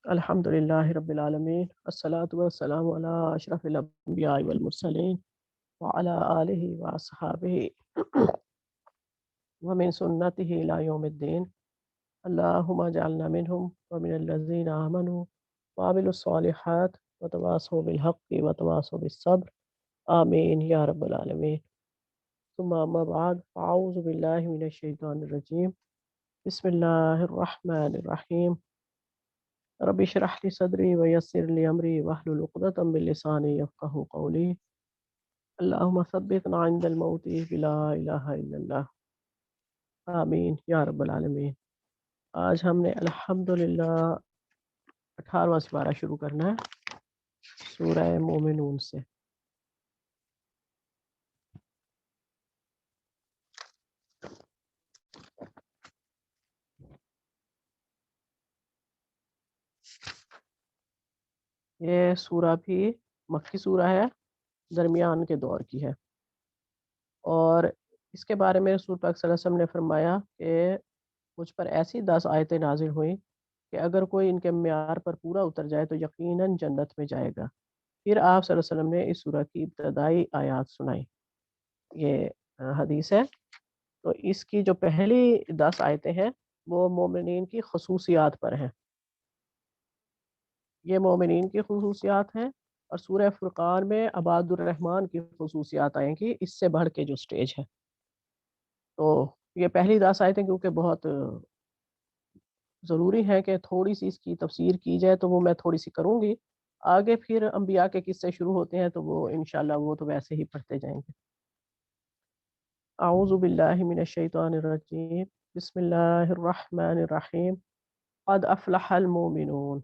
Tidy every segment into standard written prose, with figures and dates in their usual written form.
الحمدللہ رب العالمین الصلاۃ والسلام علی اشرف الانبیاء والمرسلین وعلی آلہ واصحابہ ومن سنتہ الی یوم الدین اللہم اجعلنا منہم ومن الذین آمنوا وعملوا الصالحات وتواصوا بالحق وتواصوا بالصبر آمین یا رب العالمین ثم اما بعد فاعوذ باللہ من الشیطان الرجیم بسم اللہ الرحمن الرحیم رب اشرح لي صدري ويسر لي امري واحلل عقدة من لساني يفقهوا قولي اللهم ثبتنا عند الموت بلا الہ الا اللہ آمین یا رب العالمین۔ آج ہم نے الحمدللہ 18واں سپارہ شروع کرنا ہے سورہ مومنون سے۔ یہ سورہ بھی مکی سورہ ہے، درمیان کے دور کی ہے، اور اس کے بارے میں رسول پاک صلی اللہ علیہ وسلم نے فرمایا کہ مجھ پر ایسی 10 آیتیں نازل ہوئیں کہ اگر کوئی ان کے معیار پر پورا اتر جائے تو یقیناً جنت میں جائے گا۔ پھر آپ صلی اللہ علیہ وسلم نے اس سورہ کی ابتدائی آیات سنائی۔ یہ حدیث ہے۔ تو اس کی جو پہلی 10 آیتیں ہیں وہ مومنین کی خصوصیات پر ہیں۔ یہ مومنین کی خصوصیات ہیں، اور سورہ فرقان میں عباد الرحمن کی خصوصیات آئیں گی اس سے بڑھ کے جو سٹیج ہے۔ تو یہ پہلی 10 آیتیں کیونکہ بہت ضروری ہے کہ تھوڑی سی اس کی تفسیر کی جائے، تو وہ میں تھوڑی سی کروں گی۔ آگے پھر انبیاء کے قصے شروع ہوتے ہیں تو وہ انشاءاللہ وہ تو ویسے ہی پڑھتے جائیں گے۔ اعوذ باللہ من الشیطان الرجیم بسم اللہ الرحمن الرحیم قد افلح المومنون،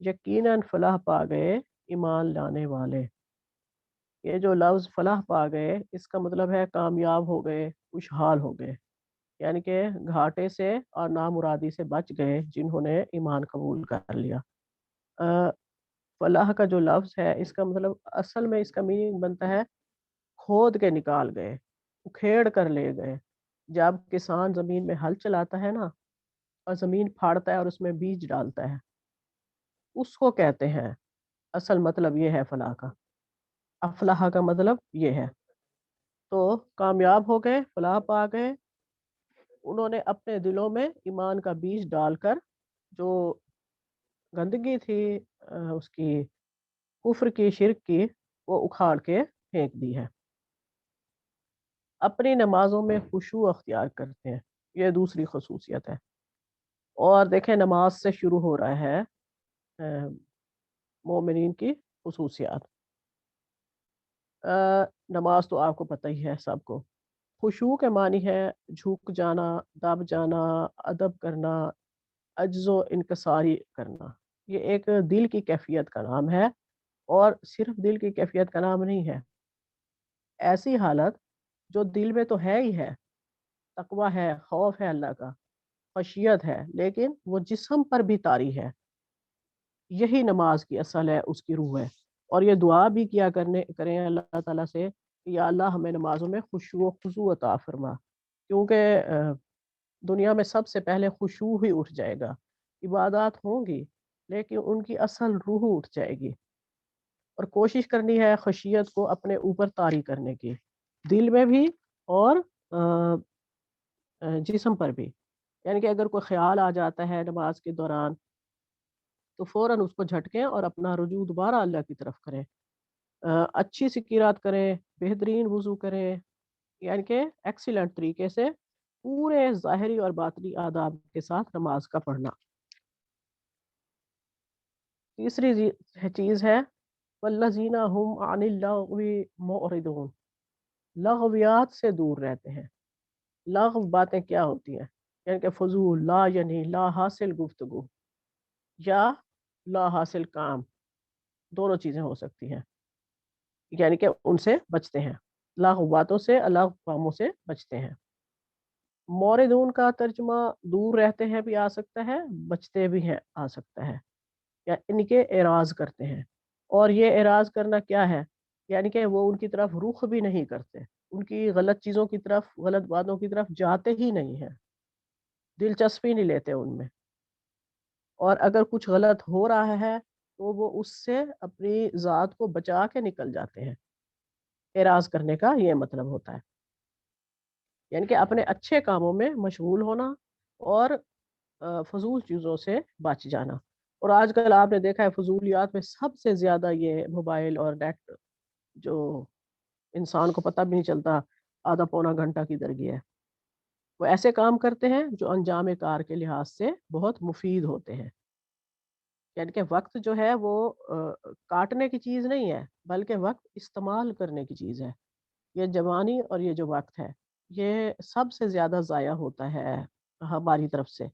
یقیناً فلاح پا گئے ایمان لانے والے۔ یہ جو لفظ فلاح پا گئے اس کا مطلب ہے کامیاب ہو گئے، خوشحال ہو گئے، یعنی کہ گھاٹے سے اور نامرادی سے بچ گئے جنہوں نے ایمان قبول کر لیا۔ فلاح کا جو لفظ ہے اس کا مطلب اصل میں اس کا میننگ بنتا ہے کھود کے نکال گئے، اکھیڑ کر لے گئے۔ جب کسان زمین میں ہل چلاتا ہے نا اور زمین پھاڑتا ہے اور اس میں بیج ڈالتا ہے، اس کو کہتے ہیں، اصل مطلب یہ ہے فلاح کا۔ افلاح کا مطلب یہ ہے۔ تو کامیاب ہو گئے، فلاح پا گئے، انہوں نے اپنے دلوں میں ایمان کا بیج ڈال کر جو گندگی تھی اس کی، کفر کی، شرک کی، وہ اکھاڑ کے پھینک دی ہے۔ اپنی نمازوں میں خشوع اختیار کرتے ہیں، یہ دوسری خصوصیت ہے۔ اور دیکھیں نماز سے شروع ہو رہا ہے مومنین کی خصوصیات۔ نماز تو آپ کو پتہ ہی ہے سب کو۔ خشوع کے معنی ہے جھک جانا، دب جانا، ادب کرنا، عجز و انکساری کرنا۔ یہ ایک دل کی کیفیت کا نام ہے، اور صرف دل کی کیفیت کا نام نہیں ہے، ایسی حالت جو دل میں تو ہے ہی ہے، تقوی ہے، خوف ہے اللہ کا، خشیت ہے، لیکن وہ جسم پر بھی طاری ہے۔ یہی نماز کی اصل ہے، اس کی روح ہے۔ اور یہ دعا بھی کیا کریں اللہ تعالیٰ سے کہ یا اللہ ہمیں نمازوں میں خشوع و خضوع عطا فرما، کیونکہ دنیا میں سب سے پہلے خشوع ہی اٹھ جائے گا۔ عبادات ہوں گی لیکن ان کی اصل روح اٹھ جائے گی، اور کوشش کرنی ہے خشیت کو اپنے اوپر طاری کرنے کی، دل میں بھی اور جسم پر بھی۔ یعنی کہ اگر کوئی خیال آ جاتا ہے نماز کے دوران تو فوراً اس کو جھٹکیں اور اپنا رجوع دوبارہ اللہ کی طرف کریں، اچھی سی قرات کریں، بہترین وضو کریں، یعنی کہ ایکسیلنٹ طریقے سے پورے ظاہری اور باطنی آداب کے ساتھ نماز کا پڑھنا۔ تیسری چیز ہے والذین هم عن اللغو معرضون، لغویات سے دور رہتے ہیں۔ لغو باتیں کیا ہوتی ہیں؟ یعنی کہ فضول، لا یعنی لا حاصل گفتگو یا لا حاصل کام، دونوں چیزیں ہو سکتی ہیں، یعنی کہ ان سے بچتے ہیں، لاغو باتوں سے، اللہ کاموں سے بچتے ہیں۔ موردون کا ترجمہ دور رہتے ہیں بھی آ سکتا ہے، بچتے بھی ہیں آ سکتا ہے، یا ان کے اعراض کرتے ہیں۔ اور یہ اعراض کرنا کیا ہے؟ یعنی کہ وہ ان کی طرف رخ بھی نہیں کرتے، ان کی غلط چیزوں کی طرف، غلط باتوں کی طرف جاتے ہی نہیں ہیں، دلچسپی نہیں لیتے ان میں۔ اور اگر کچھ غلط ہو رہا ہے تو وہ اس سے اپنی ذات کو بچا کے نکل جاتے ہیں. اعراض کرنے کا یہ مطلب ہوتا ہے، یعنی کہ اپنے اچھے کاموں میں مشغول ہونا اور فضول چیزوں سے بچ جانا. اور آج کل آپ نے دیکھا ہے فضولیات میں سب سے زیادہ یہ موبائل اور نیٹ، جو انسان کو پتہ بھی نہیں چلتا آدھا پونا گھنٹہ کدھر گیا ہے. وہ ایسے کام کرتے ہیں جو انجام کار کے لحاظ سے بہت مفید ہوتے ہیں. یعنی کہ وقت جو ہے وہ کاٹنے کی چیز نہیں ہے، بلکہ وقت استعمال کرنے کی چیز ہے. یہ جوانی اور یہ جو وقت ہے یہ سب سے زیادہ ضائع ہوتا ہے ہماری طرف سے.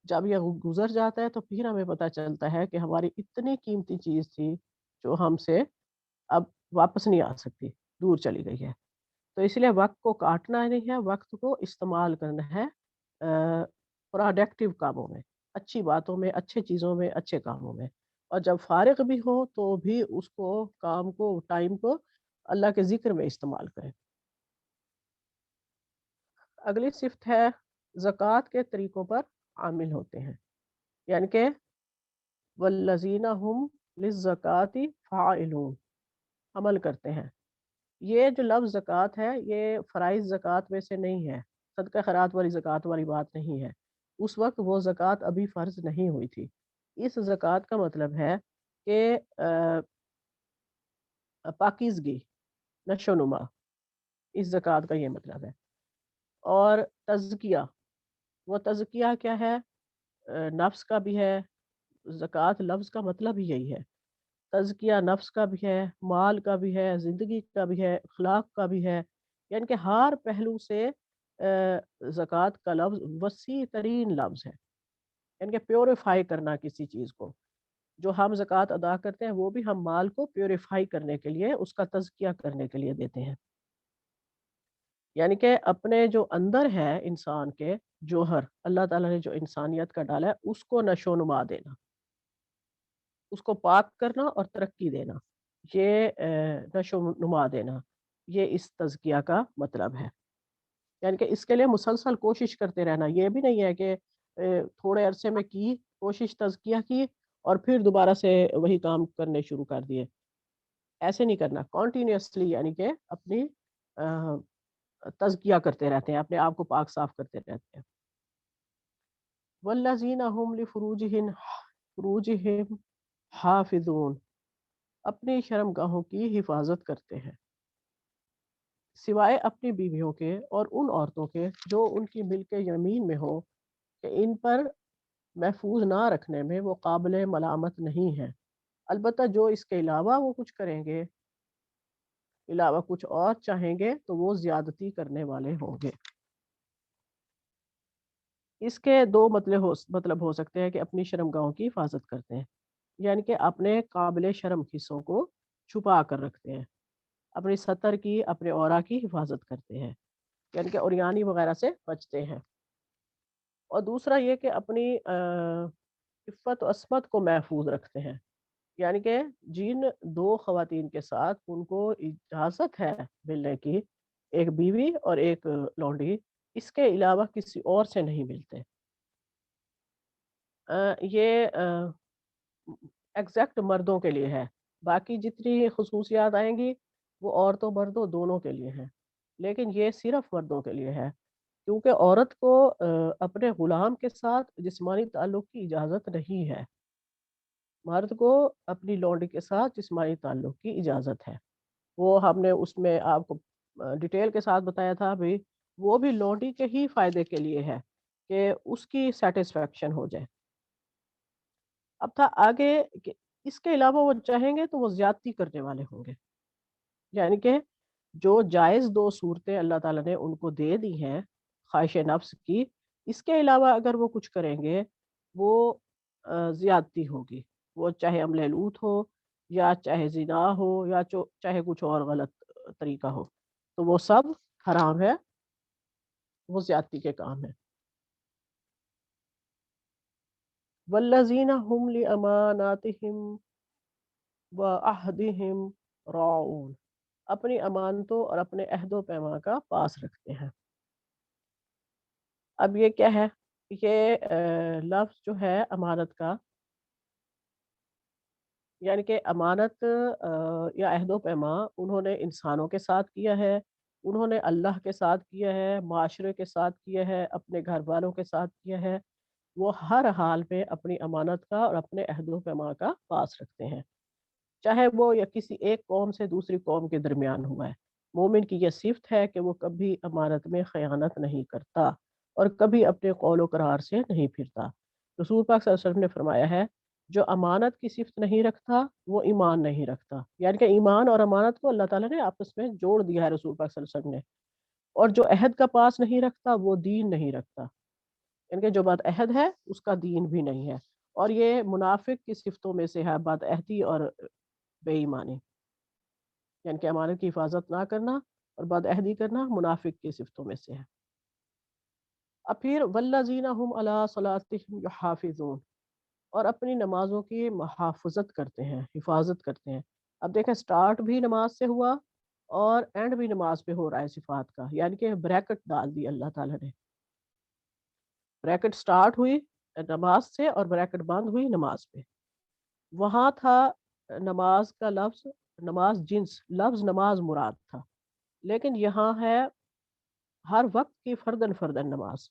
جب یہ گزر جاتا ہے تو پھر ہمیں پتہ چلتا ہے کہ ہماری اتنی قیمتی چیز تھی جو ہم سے اب واپس نہیں آ سکتی، دور چلی گئی ہے. تو اس لیے وقت کو کاٹنا نہیں ہے، وقت کو استعمال کرنا ہے پروڈکٹیو کاموں میں، اچھی باتوں میں، اچھے چیزوں میں، اچھے کاموں میں. اور جب فارغ بھی ہو تو بھی اس کو، کام کو، ٹائم کو اللہ کے ذکر میں استعمال کریں. اگلی صفت ہے زکوٰۃ کے طریقوں پر عامل ہوتے ہیں، یعنی کہ والذین هم للزکاۃ فاعلون، عمل کرتے ہیں. یہ جو لفظ زکوٰۃ ہے یہ فرائض زکوٰۃ میں سے نہیں ہے، صدقہ خیرات والی زکوٰۃ والی بات نہیں ہے. اس وقت وہ زکوٰۃ ابھی فرض نہیں ہوئی تھی. اس زکوٰۃ کا مطلب ہے کہ پاکیزگی، نشو و نما، اس زکوٰۃ کا یہ مطلب ہے. اور تزکیہ، وہ تزکیہ کیا ہے؟ نفس کا بھی ہے. زکوٰۃ لفظ کا مطلب ہی یہی ہے. تزکیہ نفس کا بھی ہے، مال کا بھی ہے، زندگی کا بھی ہے، اخلاق کا بھی ہے. یعنی کہ ہر پہلو سے زکوٰۃ کا لفظ وسیع ترین لفظ ہے. یعنی کہ پیوریفائی کرنا کسی چیز کو. جو ہم زکوٰۃ ادا کرتے ہیں وہ بھی ہم مال کو پیوریفائی کرنے کے لیے، اس کا تزکیہ کرنے کے لیے دیتے ہیں. یعنی کہ اپنے جو اندر ہے انسان کے جوہر، اللہ تعالیٰ نے جو انسانیت کا ڈالا ہے اس کو نشو و نما دینا، اس کو پاک کرنا اور ترقی دینا، یہ نشو و نما دینا، یہ اس تزکیہ کا مطلب ہے. یعنی کہ اس کے لیے مسلسل کوشش کرتے رہنا. یہ بھی نہیں ہے کہ تھوڑے عرصے میں کی کوشش، تزکیہ کی اور پھر دوبارہ سے وہی کام کرنے شروع کر دیے. ایسے نہیں کرنا، کنٹینیوسلی، یعنی کہ اپنی تزکیہ کرتے رہتے ہیں، اپنے آپ کو پاک صاف کرتے رہتے ہیں. والذین هم فروجہم حافظون، اپنی شرم گاہوں کی حفاظت کرتے ہیں سوائے اپنی بیویوں کے اور ان عورتوں کے جو ان کی ملک یمین میں ہو کہ ان پر محفوظ نہ رکھنے میں وہ قابل ملامت نہیں ہے. البتہ جو اس کے علاوہ وہ کچھ کریں گے، علاوہ کچھ اور چاہیں گے تو وہ زیادتی کرنے والے ہوں گے. اس کے دو مطلب ہو سکتے ہیں کہ اپنی شرم گاہوں کی حفاظت کرتے ہیں، یعنی کہ اپنے قابل شرم حصوں کو چھپا کر رکھتے ہیں، اپنی ستر کی، اپنے اورا کی حفاظت کرتے ہیں، یعنی کہ اوریانی وغیرہ سے بچتے ہیں. اور دوسرا یہ کہ اپنی عفت و عصمت کو محفوظ رکھتے ہیں. یعنی کہ جن دو خواتین کے ساتھ ان کو اجازت ہے ملنے کی، ایک بیوی اور ایک لونڈی، اس کے علاوہ کسی اور سے نہیں ملتے. یہ ایگزیکٹ مردوں کے لیے ہے. باقی جتنی خصوصیات آئیں گی وہ عورتوں مردوں دونوں کے لیے ہیں، لیکن یہ صرف مردوں کے لیے ہے، کیونکہ عورت کو اپنے غلام کے ساتھ جسمانی تعلق کی اجازت نہیں ہے. مرد کو اپنی لونڈی کے ساتھ جسمانی تعلق کی اجازت ہے. وہ ہم نے اس میں آپ کو ڈیٹیل کے ساتھ بتایا تھا بھی، وہ بھی لونڈی کے ہی فائدے کے لیے ہے کہ اس کی سیٹسفیکشن ہو جائے. اب تھا آگے کہ اس کے علاوہ وہ چاہیں گے تو وہ زیادتی کرنے والے ہوں گے. یعنی کہ جو جائز دو صورتیں اللہ تعالیٰ نے ان کو دے دی ہیں خواہش نفس کی، اس کے علاوہ اگر وہ کچھ کریں گے وہ زیادتی ہوگی. وہ چاہے عمل لوط ہو، یا چاہے زنا ہو، یا چاہے کچھ اور غلط طریقہ ہو، تو وہ سب حرام ہے، وہ زیادتی کے کام ہے. والذین هم لاماناتہم وعہدہم راعون، اپنی امانتوں اور اپنے عہد و پیمان کا پاس رکھتے ہیں. اب یہ کیا ہے؟ یہ لفظ جو ہے امانت کا یعنی کہ امانت یا عہد و پیما انہوں نے انسانوں کے ساتھ کیا ہے، انہوں نے اللہ کے ساتھ کیا ہے، معاشرے کے ساتھ کیا ہے، اپنے گھر والوں کے ساتھ کیا ہے۔ وہ ہر حال میں اپنی امانت کا اور اپنے عہد و پیما کا پاس رکھتے ہیں، چاہے وہ یا کسی ایک قوم سے دوسری قوم کے درمیان ہوا ہے۔ مومن کی یہ صفت ہے کہ وہ کبھی امانت میں خیانت نہیں کرتا اور کبھی اپنے قول و قرار سے نہیں پھرتا۔ رسول پاک صلی اللہ علیہ وسلم نے فرمایا ہے، جو امانت کی صفت نہیں رکھتا وہ ایمان نہیں رکھتا، یعنی کہ ایمان اور امانت کو اللہ تعالیٰ نے آپس میں جوڑ دیا ہے رسول پاک صلی اللہ علیہ وسلم نے۔ اور جو عہد کا پاس نہیں رکھتا وہ دین نہیں رکھتا، یعنی کہ جو بات عہد ہے اس کا دین بھی نہیں ہے۔ اور یہ منافق کی صفتوں میں سے ہے، بات عہدی اور بے ایمانی، یعنی کہ امانت کی حفاظت نہ کرنا اور بد عہدی کرنا منافق کی صفتوں میں سے ہے۔ اب پھر والذین هم علی صلاتهم یحافظون، اور اپنی نمازوں کی محافظت کرتے ہیں، حفاظت کرتے ہیں۔ اب دیکھیں سٹارٹ بھی نماز سے ہوا اور اینڈ بھی نماز پہ ہو رہا ہے صفات کا، یعنی کہ بریکٹ ڈال دی اللہ تعالیٰ نے۔ بریکٹ سٹارٹ ہوئی نماز سے اور بریکٹ بند ہوئی نماز پہ۔ وہاں تھا نماز کا لفظ، نماز جنس لفظ نماز مراد تھا، لیکن یہاں ہے ہر وقت کی فردن فردن نماز،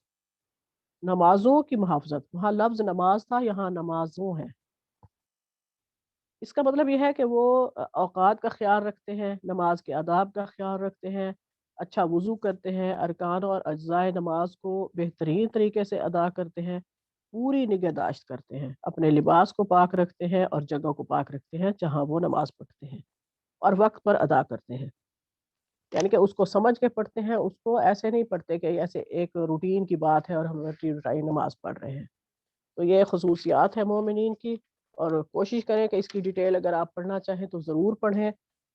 نمازوں کی محافظت۔ وہاں لفظ نماز تھا، یہاں نمازوں ہے۔ اس کا مطلب یہ ہے کہ وہ اوقات کا خیال رکھتے ہیں، نماز کے آداب کا خیال رکھتے ہیں، اچھا وضو کرتے ہیں، ارکان اور اجزائے نماز کو بہترین طریقے سے ادا کرتے ہیں، پوری نگہداشت کرتے ہیں، اپنے لباس کو پاک رکھتے ہیں اور جگہ کو پاک رکھتے ہیں جہاں وہ نماز پڑھتے ہیں، اور وقت پر ادا کرتے ہیں۔ یعنی کہ اس کو سمجھ کے پڑھتے ہیں، اس کو ایسے نہیں پڑھتے کہ ایسے ایک روٹین کی بات ہے اور ہم روٹین نماز پڑھ رہے ہیں۔ تو یہ خصوصیات ہیں مومنین کی، اور کوشش کریں کہ اس کی ڈیٹیل اگر آپ پڑھنا چاہیں تو ضرور پڑھیں،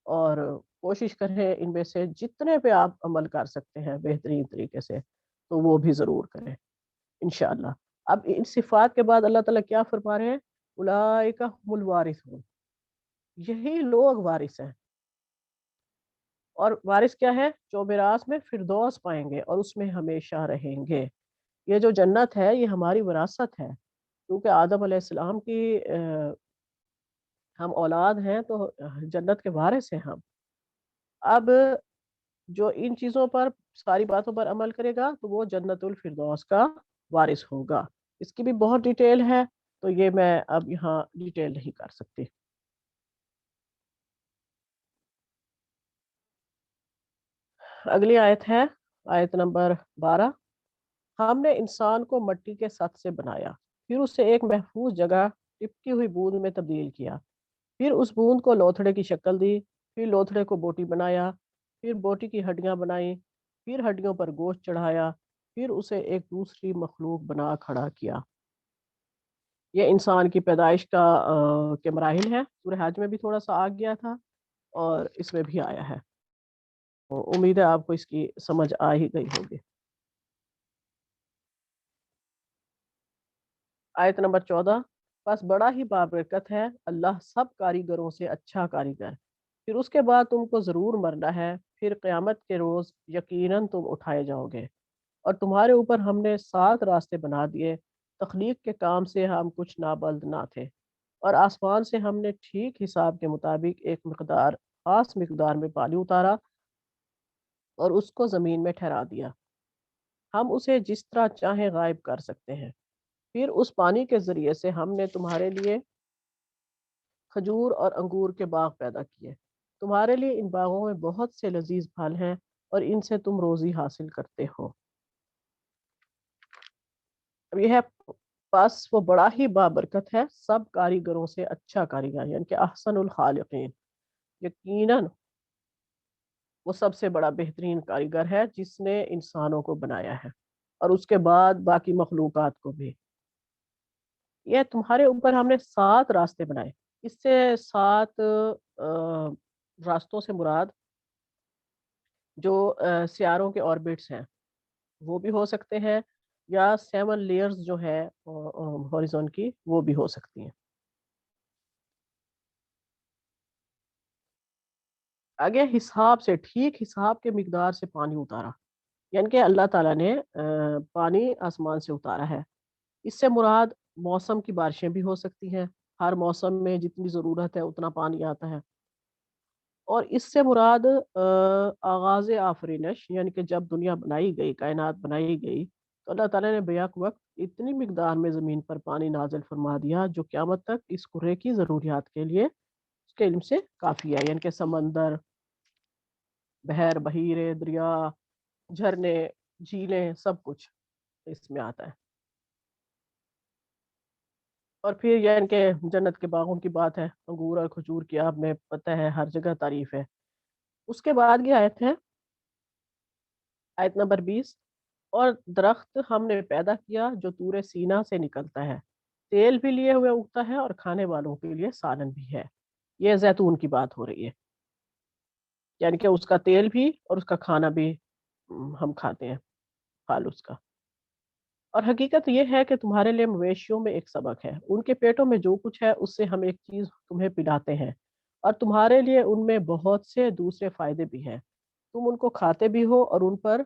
اور کوشش کریں ان میں سے جتنے پہ آپ عمل کر سکتے ہیں بہترین طریقے سے تو وہ بھی ضرور کریں انشاءاللہ۔ اب ان صفات کے بعد اللہ تعالیٰ کیا فرما رہے ہیں؟ اولئک هم الوارثون، یہی لوگ وارث ہیں۔ اور وارث کیا ہے؟ جو میراث میں فردوس پائیں گے اور اس میں ہمیشہ رہیں گے۔ یہ جو جنت ہے یہ ہماری وراثت ہے، کیونکہ آدم علیہ السلام کی ہم اولاد ہیں تو جنت کے وارث ہیں ہم۔ اب جو ان چیزوں پر ساری باتوں پر عمل کرے گا تو وہ جنت الفردوس کا وارث ہوگا۔ اس کی بھی بہت ڈیٹیل ہے تو یہ میں اب یہاں ڈیٹیل نہیں کر سکتی۔ اگلی آیت ہے آیت نمبر 12۔ ہم نے انسان کو مٹی کے سط سے بنایا، پھر اسے ایک محفوظ جگہ ٹپکی ہوئی بوند میں تبدیل کیا، پھر اس بوند کو لوتھڑے کی شکل دی، پھر لوتھڑے کو بوٹی بنایا، پھر بوٹی کی ہڈیاں بنائیں، پھر ہڈیوں پر گوشت چڑھایا، پھر اسے ایک دوسری مخلوق بنا کھڑا کیا۔ یہ انسان کی پیدائش کا کے مراحل ہے، سورہ حج میں بھی تھوڑا سا آ گیا تھا اور اس میں بھی آیا ہے، امید ہے آپ کو اس کی سمجھ آ ہی گئی ہوگی۔ آیت نمبر 14۔ بس بڑا ہی بابرکت ہے اللہ سب کاریگروں سے اچھا کاریگر۔ پھر اس کے بعد تم کو ضرور مرنا ہے، پھر قیامت کے روز یقیناً تم اٹھائے جاؤ گے، اور تمہارے اوپر ہم نے 7 راستے بنا دیے، تخلیق کے کام سے ہم کچھ نابلد نہ تھے، اور آسمان سے ہم نے ٹھیک حساب کے مطابق ایک مقدار خاص مقدار میں پانی اتارا اور اس کو زمین میں ٹھہرا دیا، ہم اسے جس طرح چاہیں غائب کر سکتے ہیں۔ پھر اس پانی کے ذریعے سے ہم نے تمہارے لیے کھجور اور انگور کے باغ پیدا کیے، تمہارے لیے ان باغوں میں بہت سے لذیذ پھل ہیں اور ان سے تم روزی حاصل کرتے ہو۔ اب یہ ہے پس وہ بڑا ہی بابرکت ہے سب کاریگروں سے اچھا کاریگر، یعنی کہ احسن الخالقین، یقیناً وہ سب سے بڑا بہترین کاریگر ہے جس نے انسانوں کو بنایا ہے اور اس کے بعد باقی مخلوقات کو بھی۔ یہ تمہارے اوپر ہم نے 7 راستے بنائے، اس سے 7 راستوں سے مراد جو سیاروں کے آربٹس ہیں وہ بھی ہو سکتے ہیں، یا 7 لیئرز جو ہے ہاریزون کی وہ بھی ہو سکتی ہیں۔ آگے حساب سے، ٹھیک حساب کے مقدار سے پانی اتارا، یعنی کہ اللہ تعالیٰ نے پانی آسمان سے اتارا ہے۔ اس سے مراد موسم کی بارشیں بھی ہو سکتی ہیں، ہر موسم میں جتنی ضرورت ہے اتنا پانی آتا ہے. اور اس سے مراد آغاز آفرینش یعنی کہ جب دنیا بنائی گئی، کائنات بنائی گئی، تو اللہ تعالیٰ نے بیک وقت اتنی مقدار میں زمین پر پانی نازل فرما دیا جو قیامت تک اس کرے کی ضروریات کے لیے اس کے علم سے کافی ہے. یعنی کہ سمندر، بحر، بحیرے، دریا، جھرنے، جھیلیں، سب کچھ اس میں آتا ہے. اور پھر یعنی کہ جنت کے باغوں کی بات ہے، انگور اور کھجور کی آپ میں پتہ ہے ہر جگہ تعریف ہے. اس کے بعد کی آیت ہے آیت نمبر 20. اور درخت ہم نے پیدا کیا جو تور سینا سے نکلتا ہے، تیل بھی لیے ہوئے اگتا ہے اور کھانے والوں کے لیے سالن بھی ہے. یہ زیتون کی بات ہو رہی ہے، یعنی کہ اس کا تیل بھی اور اس کا کھانا بھی ہم کھاتے ہیں، پھل اس کا. اور حقیقت یہ ہے کہ تمہارے لیے مویشیوں میں ایک سبق ہے، ان کے پیٹوں میں جو کچھ ہے اس سے ہم ایک چیز تمہیں پلاتے ہیں، اور تمہارے لیے ان میں بہت سے دوسرے فائدے بھی ہیں، تم ان کو کھاتے بھی ہو اور ان پر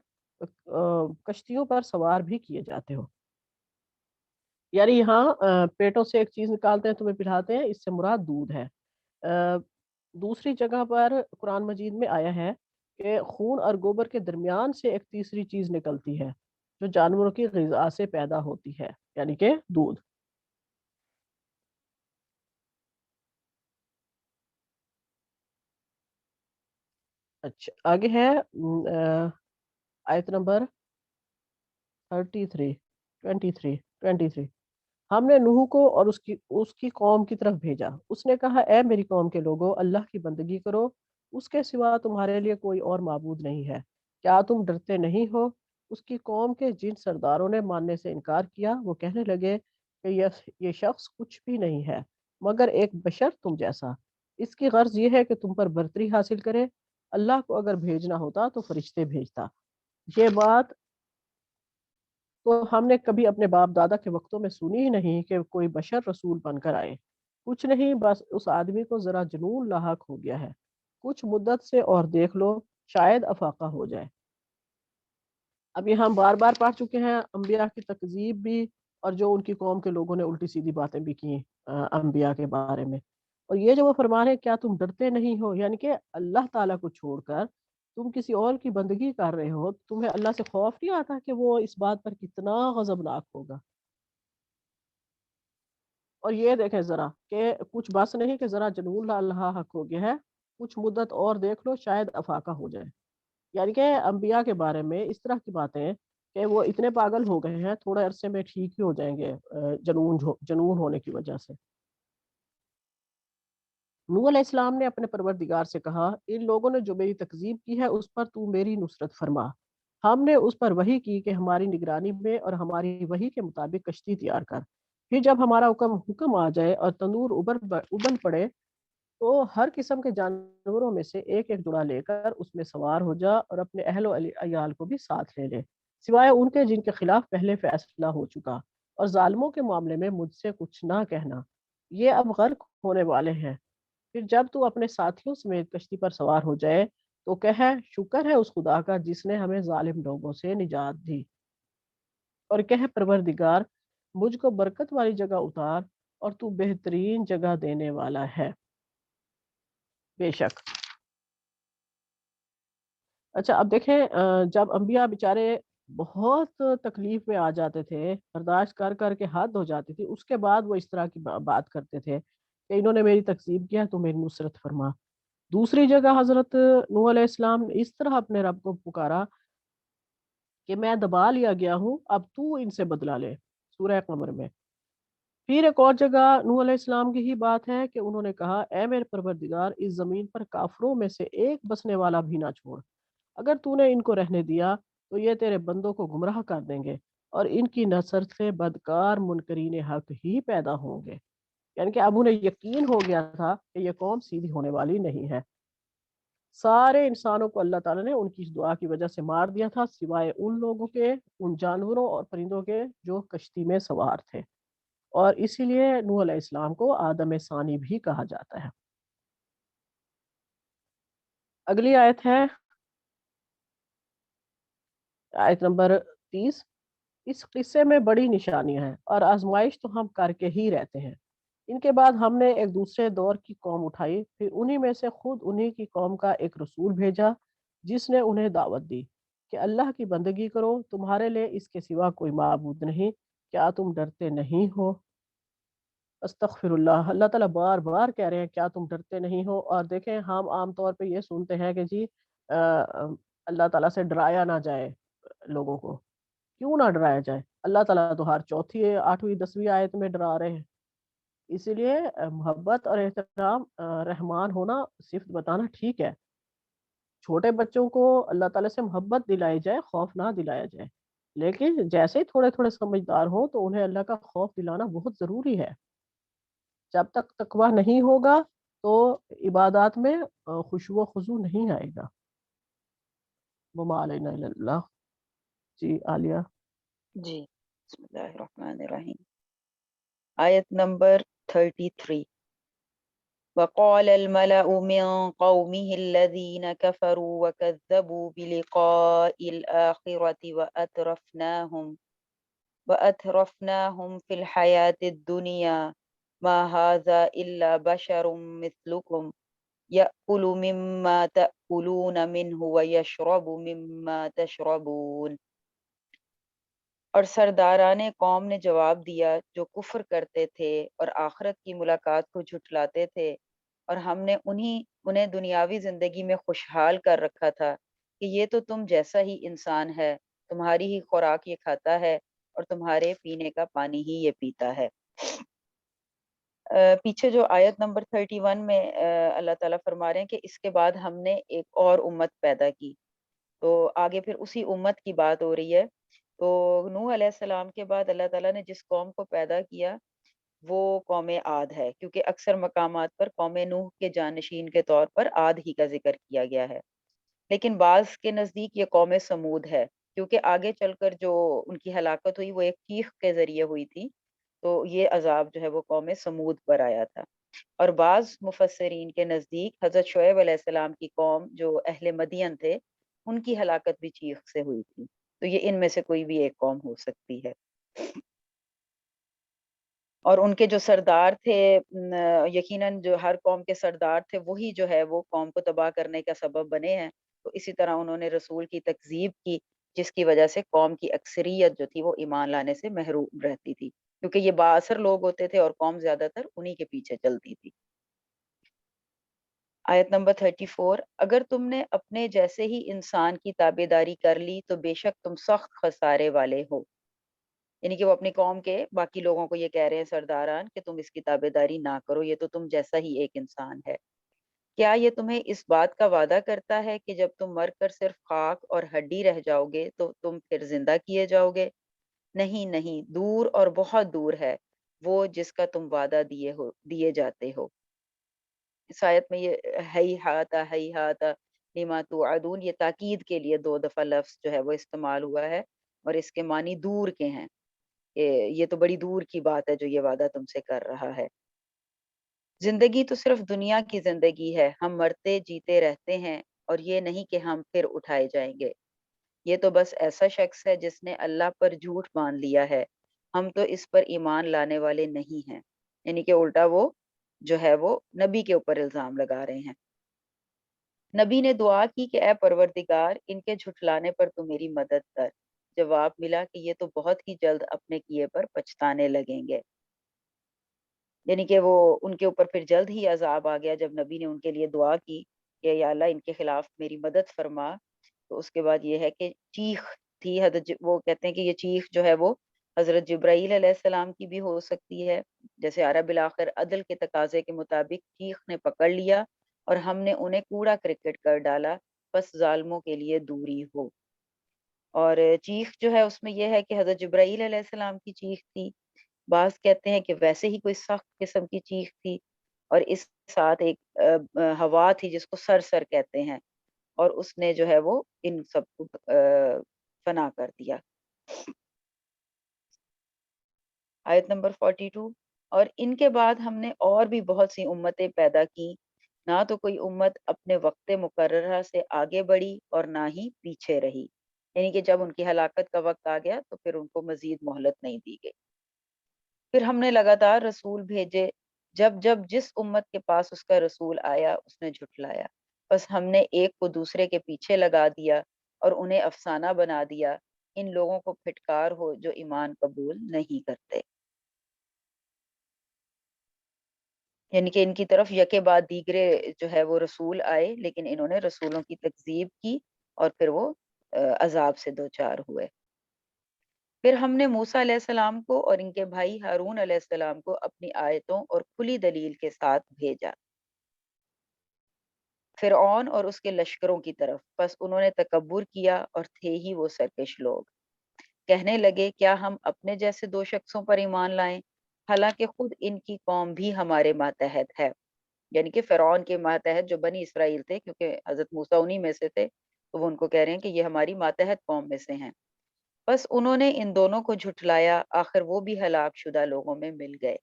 کشتیوں پر سوار بھی کیے جاتے ہو. یعنی یہاں پیٹوں سے ایک چیز نکالتے ہیں تمہیں پلاتے ہیں، اس سے مراد دودھ ہے. آ، دوسری جگہ پر قرآن مجید میں آیا ہے کہ خون اور گوبر کے درمیان سے ایک تیسری چیز نکلتی ہے جو جانوروں کی غذا سے پیدا ہوتی ہے، یعنی کہ دودھ. اچھا آگے ہے آیت نمبر 33 23 23. ہم نے نوح کو اور اس کی قوم کی طرف بھیجا. اس نے کہا اے میری قوم کے لوگوں، اللہ کی بندگی کرو، اس کے سوا تمہارے لیے کوئی اور معبود نہیں ہے. کیا تم ڈرتے نہیں ہو؟ اس کی قوم کے جن سرداروں نے ماننے سے انکار کیا وہ کہنے لگے کہ یہ شخص کچھ بھی نہیں ہے مگر ایک بشر تم جیسا. اس کی غرض یہ ہے کہ تم پر برتری حاصل کرے. اللہ کو اگر بھیجنا ہوتا تو فرشتے بھیجتا. یہ بات تو ہم نے کبھی اپنے باپ دادا کے وقتوں میں سنی ہی نہیں کہ کوئی بشر رسول بن کر آئے. کچھ نہیں، بس اس آدمی کو ذرا جنون لاحق ہو گیا ہے. کچھ مدت سے اور دیکھ لو، شاید افاقہ ہو جائے. اب یہ ہم بار بار پڑھ چکے ہیں انبیاء کی تکذیب بھی، اور جو ان کی قوم کے لوگوں نے الٹی سیدھی باتیں بھی کی انبیاء کے بارے میں. اور یہ جو وہ فرما رہے ہیں کیا تم ڈرتے نہیں ہو، یعنی کہ اللہ تعالیٰ کو چھوڑ کر تم کسی اور کی بندگی کر رہے ہو، تمہیں اللہ سے خوف نہیں آتا کہ وہ اس بات پر کتنا غضبناک ہوگا. اور یہ دیکھیں ذرا کہ کچھ بس نہیں کہ ذرا جنون اللہ حق ہو گیا ہے، کچھ مدت اور دیکھ لو شاید افاقہ ہو جائے. یعنی کہ انبیاء کے بارے میں اس طرح کی باتیں کہ وہ اتنے پاگل ہو گئے ہیں تھوڑے عرصے میں ٹھیک ہی ہو جائیں گے جنون ہونے کی وجہ سے. نوح علیہ السلام نے اپنے پروردگار سے کہا ان لوگوں نے جو میری تکذیب کی ہے اس پر تو میری نصرت فرما. ہم نے اس پر وحی کی کہ ہماری نگرانی میں اور ہماری وحی کے مطابق کشتی تیار کر. پھر جب ہمارا حکم آ جائے اور تندور ابل پڑے تو ہر قسم کے جانوروں میں سے ایک ایک جڑا لے کر اس میں سوار ہو جا اور اپنے اہل و عیال کو بھی ساتھ لے لے، سوائے ان کے جن کے خلاف پہلے فیصلہ ہو چکا، اور ظالموں کے معاملے میں مجھ سے کچھ نہ کہنا، یہ اب غرق ہونے والے ہیں. پھر جب تو اپنے ساتھیوں سمیت کشتی پر سوار ہو جائے تو کہے شکر ہے اس خدا کا جس نے ہمیں ظالم لوگوں سے نجات دی، اور کہے پروردگار مجھ کو برکت والی جگہ اتار اور تو بہترین جگہ دینے والا ہے. بے شک. اچھا اب دیکھیں جب انبیاء بیچارے بہت تکلیف میں آ جاتے تھے، برداشت کر کر کے حد ہو جاتی تھی، اس کے بعد وہ اس طرح کی بات کرتے تھے کہ انہوں نے میری تکذیب کیا تو میری نصرت فرما. دوسری جگہ حضرت نوح علیہ السلام نے اس طرح اپنے رب کو پکارا کہ میں دبا لیا گیا ہوں، اب تو ان سے بدلا لے، سورہ قمر میں. پھر ایک اور جگہ نوح علیہ السلام کی ہی بات ہے کہ انہوں نے کہا اے میرے پروردگار اس زمین پر کافروں میں سے ایک بسنے والا بھی نہ چھوڑ. اگر تو نے ان کو رہنے دیا تو یہ تیرے بندوں کو گمراہ کر دیں گے اور ان کی نسل سے بدکار منکرین حق ہی پیدا ہوں گے. یعنی کہ اب انہیں یقین ہو گیا تھا کہ یہ قوم سیدھی ہونے والی نہیں ہے. سارے انسانوں کو اللہ تعالیٰ نے ان کی دعا کی وجہ سے مار دیا تھا سوائے ان لوگوں کے، ان جانوروں اور پرندوں کے جو کشتی میں سوار تھے. اور اسی لیے نوح علیہ السلام کو آدم ثانی بھی کہا جاتا ہے. اگلی آیت ہے آیت نمبر 30. اس قصے میں بڑی نشانیاں ہیں اور آزمائش تو ہم کر کے ہی رہتے ہیں. ان کے بعد ہم نے ایک دوسرے دور کی قوم اٹھائی، پھر انہی میں سے خود انہی کی قوم کا ایک رسول بھیجا جس نے انہیں دعوت دی کہ اللہ کی بندگی کرو، تمہارے لیے اس کے سوا کوئی معبود نہیں، کیا تم ڈرتے نہیں ہو؟ استغفر اللہ، اللہ تعالیٰ بار بار کہہ رہے ہیں کیا تم ڈرتے نہیں ہو؟ اور دیکھیں ہم عام طور پہ یہ سنتے ہیں کہ جی اللہ تعالیٰ سے ڈرایا نہ جائے لوگوں کو، کیوں نہ ڈرایا جائے؟ اللہ تعالیٰ تو ہر چوتھی 8ویں 10ویں آیت میں ڈرا رہے ہیں۔ اسی لیے محبت اور احترام، رحمان ہونا، صفت بتانا ٹھیک ہے، چھوٹے بچوں کو اللہ تعالیٰ سے محبت دلائی جائے، خوف نہ دلایا جائے، لیکن جیسے ہی تھوڑے تھوڑے سمجھدار ہوں تو انہیں اللہ کا خوف دلانا بہت ضروری ہے۔ جب تک تقوی نہیں ہوگا تو عبادات میں خشوع و خضوع نہیں آئے گا۔ وما علینا الا اللہ۔ جی عالیہ۔ جی بسم اللہ الرحمن الرحیم، آیت نمبر 33۔ وقال الملأ من قومه الذين كفروا وكذبوا بلقاء الآخرة وأترفناهم في الحياة الدنيا ما هذا إلا بشر مثلكم يأكل مما تأكلون منه ويشرب مما تشربون۔ اور سرداران قوم نے جواب دیا جو کفر کرتے تھے اور آخرت کی ملاقات کو جھٹلاتے تھے، اور ہم نے انہیں دنیاوی زندگی میں خوشحال کر رکھا تھا کہ یہ تو تم جیسا ہی انسان ہے، تمہاری ہی خوراک یہ کھاتا ہے اور تمہارے پینے کا پانی ہی یہ پیتا ہے۔ پیچھے جو آیت نمبر 31 میں اللہ تعالیٰ فرما رہے ہیں کہ اس کے بعد ہم نے ایک اور امت پیدا کی، تو آگے پھر اسی امت کی بات ہو رہی ہے۔ تو نوح علیہ السلام کے بعد اللہ تعالیٰ نے جس قوم کو پیدا کیا وہ قوم عاد ہے، کیونکہ اکثر مقامات پر قوم نوح کے جانشین کے طور پر عاد ہی کا ذکر کیا گیا ہے، لیکن بعض کے نزدیک یہ قوم سمود ہے، کیونکہ آگے چل کر جو ان کی ہلاکت ہوئی وہ ایک چیخ کے ذریعے ہوئی تھی، تو یہ عذاب جو ہے وہ قوم سمود پر آیا تھا۔ اور بعض مفسرین کے نزدیک حضرت شعیب علیہ السلام کی قوم جو اہل مدین تھے ان کی ہلاکت بھی چیخ سے ہوئی تھی، تو یہ ان میں سے کوئی بھی ایک قوم ہو سکتی ہے۔ اور ان کے جو سردار تھے، یقیناً جو ہر قوم کے سردار تھے وہی جو ہے وہ قوم کو تباہ کرنے کا سبب بنے ہیں، تو اسی طرح انہوں نے رسول کی تکذیب کی، جس کی وجہ سے قوم کی اکثریت جو تھی وہ ایمان لانے سے محروم رہتی تھی، کیونکہ یہ با اثر لوگ ہوتے تھے اور قوم زیادہ تر انہی کے پیچھے چلتی تھی۔ آیت نمبر 34، اگر تم نے اپنے جیسے ہی انسان کی تابع داری کر لی تو بے شک تم سخت خسارے والے ہو، یعنی کہ وہ اپنی قوم کے باقی لوگوں کو یہ کہہ رہے ہیں سرداران کہ تم اس کی تابع داری نہ کرو، یہ تو تم جیسا ہی ایک انسان ہے۔ کیا یہ تمہیں اس بات کا وعدہ کرتا ہے کہ جب تم مر کر صرف خاک اور ہڈی رہ جاؤ گے تو تم پھر زندہ کیے جاؤ گے؟ نہیں نہیں، دور اور بہت دور ہے وہ جس کا تم وعدہ دیے جاتے ہو۔ اس آیت میں یہ ہی ہاتا لما توعدون، یہ تاکید کے لیے 2 دفعہ لفظ جو ہے وہ استعمال ہوا ہے، اور اس کے معنی دور کے ہیں، یہ تو بڑی دور کی بات ہے جو یہ وعدہ تم سے کر رہا ہے۔ زندگی تو صرف دنیا کی زندگی ہے، ہم مرتے جیتے رہتے ہیں، اور یہ نہیں کہ ہم پھر اٹھائے جائیں گے۔ یہ تو بس ایسا شخص ہے جس نے اللہ پر جھوٹ مان لیا ہے، ہم تو اس پر ایمان لانے والے نہیں ہیں، یعنی کہ الٹا وہ جو ہے وہ نبی کے اوپر الزام لگا رہے ہیں۔ نبی نے دعا کی کہ اے پروردگار ان کے جھٹلانے پر تو میری مدد کر۔ جواب ملا کہ یہ تو بہت ہی جلد اپنے کیے پر پچھتانے لگیں گے، یعنی کہ وہ ان کے اوپر پھر جلد ہی عذاب آ گیا جب نبی نے ان کے لیے دعا کی کہ یا اللہ ان کے خلاف میری مدد فرما۔ تو اس کے بعد یہ ہے کہ چیخ تھی، وہ کہتے ہیں کہ یہ چیخ جو ہے وہ حضرت جبرائیل علیہ السلام کی بھی ہو سکتی ہے، جیسے عرب بالآخر عدل کے تقاضے کے مطابق چیخ نے پکڑ لیا اور ہم نے انہیں کوڑا کرکٹ کر ڈالا، بس ظالموں کے لیے دوری ہو۔ اور چیخ جو ہے اس میں یہ ہے کہ حضرت جبرائیل علیہ السلام کی چیخ تھی، بعض کہتے ہیں کہ ویسے ہی کوئی سخت قسم کی چیخ تھی، اور اس ساتھ ایک ہوا تھی جس کو سر سر کہتے ہیں، اور اس نے جو ہے وہ ان سب کو فنا کر دیا۔ آیت نمبر 42، اور ان کے بعد ہم نے اور بھی بہت سی امتیں پیدا کی، نہ تو کوئی امت اپنے وقت مقررہ سے آگے بڑھی اور نہ ہی پیچھے رہی، یعنی کہ جب ان کی ہلاکت کا وقت آ گیا تو پھر ان کو مزید مہلت نہیں دی گئی۔ پھر ہم نے لگاتار رسول بھیجے جب جب جس امت کے پاس اس کا رسول آیا اس نے جھٹلایا، بس ہم نے ایک کو دوسرے کے پیچھے لگا دیا اور انہیں افسانہ بنا دیا۔ ان لوگوں کو پھٹکار ہو جو ایمان قبول نہیں کرتے۔ یعنی کہ ان کی طرف یکے بعد دیگرے جو ہے وہ رسول آئے، لیکن انہوں نے رسولوں کی تکذیب کی اور پھر وہ عذاب سے دوچار ہوئے۔ پھر ہم نے موسیٰ علیہ السلام کو اور ان کے بھائی ہارون علیہ السلام کو اپنی آیتوں اور کھلی دلیل کے ساتھ بھیجا فرعون اور اس کے لشکروں کی طرف، بس انہوں نے تکبر کیا اور تھے ہی وہ سرکش لوگ۔ کہنے لگے کیا ہم اپنے جیسے دو شخصوں پر ایمان لائیں، حالانکہ خود ان کی قوم بھی ہمارے ماتحت ہے۔ یعنی کہ فرعون کے ماتحت جو بنی اسرائیل تھے، کیونکہ حضرت موسیٰ انہی میں سے تھے، تو وہ ان کو کہہ رہے ہیں کہ یہ ہماری ماتحت قوم میں سے ہیں۔ بس انہوں نے ان دونوں کو جھٹلایا، آخر وہ بھی ہلاک شدہ لوگوں میں مل گئے۔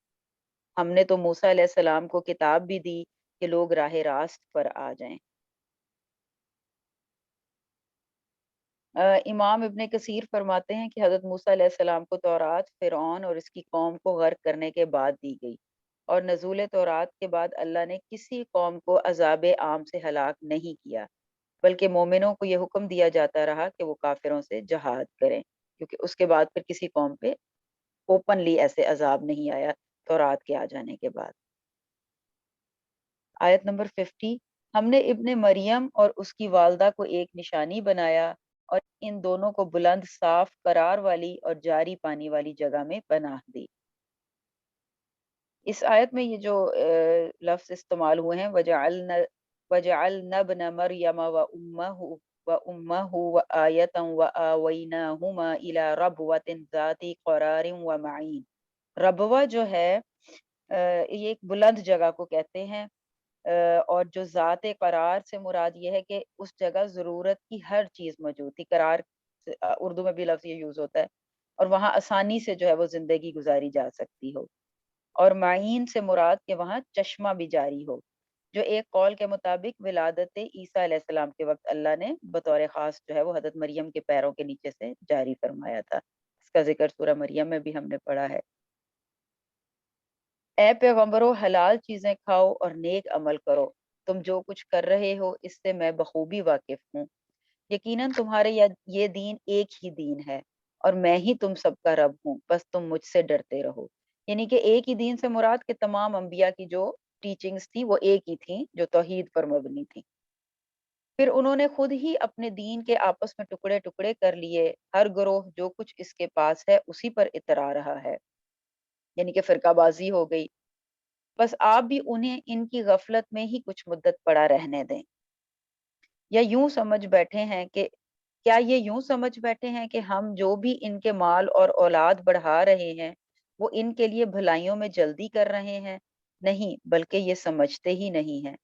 ہم نے تو موسیٰ علیہ السلام کو کتاب بھی دی کہ لوگ راہ راست پر آ جائیں۔ امام ابن کثیر فرماتے ہیں کہ حضرت موسیٰ علیہ السلام کو تورات فرعون اور اس کی قوم کو غرق کرنے کے بعد دی گئی، اور نزول تورات کے بعد اللہ نے کسی قوم کو عذاب عام سے ہلاک نہیں کیا، بلکہ مومنوں کو یہ حکم دیا جاتا رہا کہ وہ کافروں سے جہاد کریں، کیونکہ اس کے بعد پھر کسی قوم پہ اوپنلی ایسے عذاب نہیں آیا تورات کے آ جانے کے بعد۔ آیت نمبر 50، ہم نے ابن مریم اور اس کی والدہ کو ایک نشانی بنایا اور ان دونوں کو بلند صاف قرار والی اور جاری پانی والی جگہ میں پناہ دی۔ اس آیت میں یہ جو لفظ استعمال ہوئے ہیں وَجَعَلْنَا ابْنَ مَرْيَمَ وَأُمَّهُ وَآيَةً وَآوَيْنَاهُمَا إِلَى رَبْوَةٍ ذَاتِ قَرَارٍ وَمَعِينٍ۔ ربوہ جو ہے یہ ایک بلند جگہ کو کہتے ہیں، اور جو ذات قرار سے مراد یہ ہے کہ اس جگہ ضرورت کی ہر چیز موجود تھی۔ قرار اردو میں بھی لفظ یہ یوز ہوتا ہے، اور وہاں آسانی سے جو ہے وہ زندگی گزاری جا سکتی ہو، اور معین سے مراد کہ وہاں چشمہ بھی جاری ہو، جو ایک قول کے مطابق ولادت عیسیٰ علیہ السلام کے وقت اللہ نے بطور خاص جو ہے وہ حضرت مریم کے پیروں کے نیچے سے جاری فرمایا تھا۔ اس کا ذکر سورہ مریم میں بھی ہم نے پڑھا ہے۔ اے پیغمبرو، حلال چیزیں کھاؤ اور نیک عمل کرو، تم جو کچھ کر رہے ہو اس سے میں بخوبی واقف ہوں۔ یقیناً تمہارے یہ دین ایک ہی دین ہے، اور میں ہی تم سب کا رب ہوں، بس تم مجھ سے ڈرتے رہو۔ یعنی کہ ایک ہی دین سے مراد کہ تمام انبیاء کی جو ٹیچنگز تھی وہ ایک ہی تھیں، جو توحید پر مبنی تھی۔ پھر انہوں نے خود ہی اپنے دین کے آپس میں ٹکڑے ٹکڑے کر لیے، ہر گروہ جو کچھ اس کے پاس ہے اسی پر اترا رہا ہے، یعنی کہ فرقہ بازی ہو گئی۔ بس آپ بھی انہیں ان کی غفلت میں ہی کچھ مدت پڑا رہنے دیں، یا یوں سمجھ بیٹھے ہیں کہ کیا یہ یوں سمجھ بیٹھے ہیں کہ ہم جو بھی ان کے مال اور اولاد بڑھا رہے ہیں وہ ان کے لیے بھلائیوں میں جلدی کر رہے ہیں؟ نہیں، بلکہ یہ سمجھتے ہی نہیں ہیں۔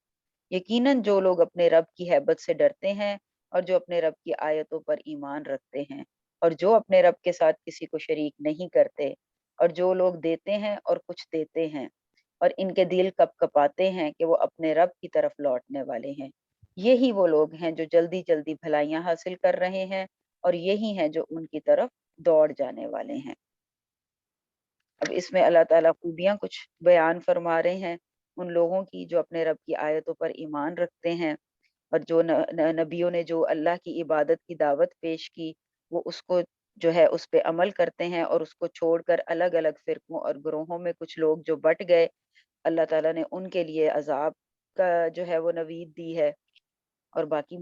یقیناً جو لوگ اپنے رب کی ہیبت سے ڈرتے ہیں اور جو اپنے رب کی آیتوں پر ایمان رکھتے ہیں اور جو اپنے رب کے ساتھ کسی کو شریک نہیں کرتے، اور جو لوگ دیتے ہیں اور کچھ دیتے ہیں اور ان کے دل کپ کپاتے ہیں کہ وہ اپنے رب کی طرف لوٹنے والے ہیں، یہی وہ لوگ ہیں جو جلدی جلدی بھلائیاں حاصل کر رہے ہیں، اور یہی ہیں جو ان کی طرف دوڑ جانے والے ہیں۔ اب اس میں اللہ تعالیٰ خوبیاں کچھ بیان فرما رہے ہیں ان لوگوں کی جو اپنے رب کی آیتوں پر ایمان رکھتے ہیں، اور جو نبیوں نے جو اللہ کی عبادت کی دعوت پیش کی وہ اس کو جو ہے اس پہ عمل کرتے ہیں، اور اس کو چھوڑ کر الگ الگ فرقوں اور گروہوں میں کچھ لوگ جو بٹ گئے، اللہ تعالیٰ نے ان کے لیے عذاب کا جو ہے وہ نوید دی ہے، اور باقی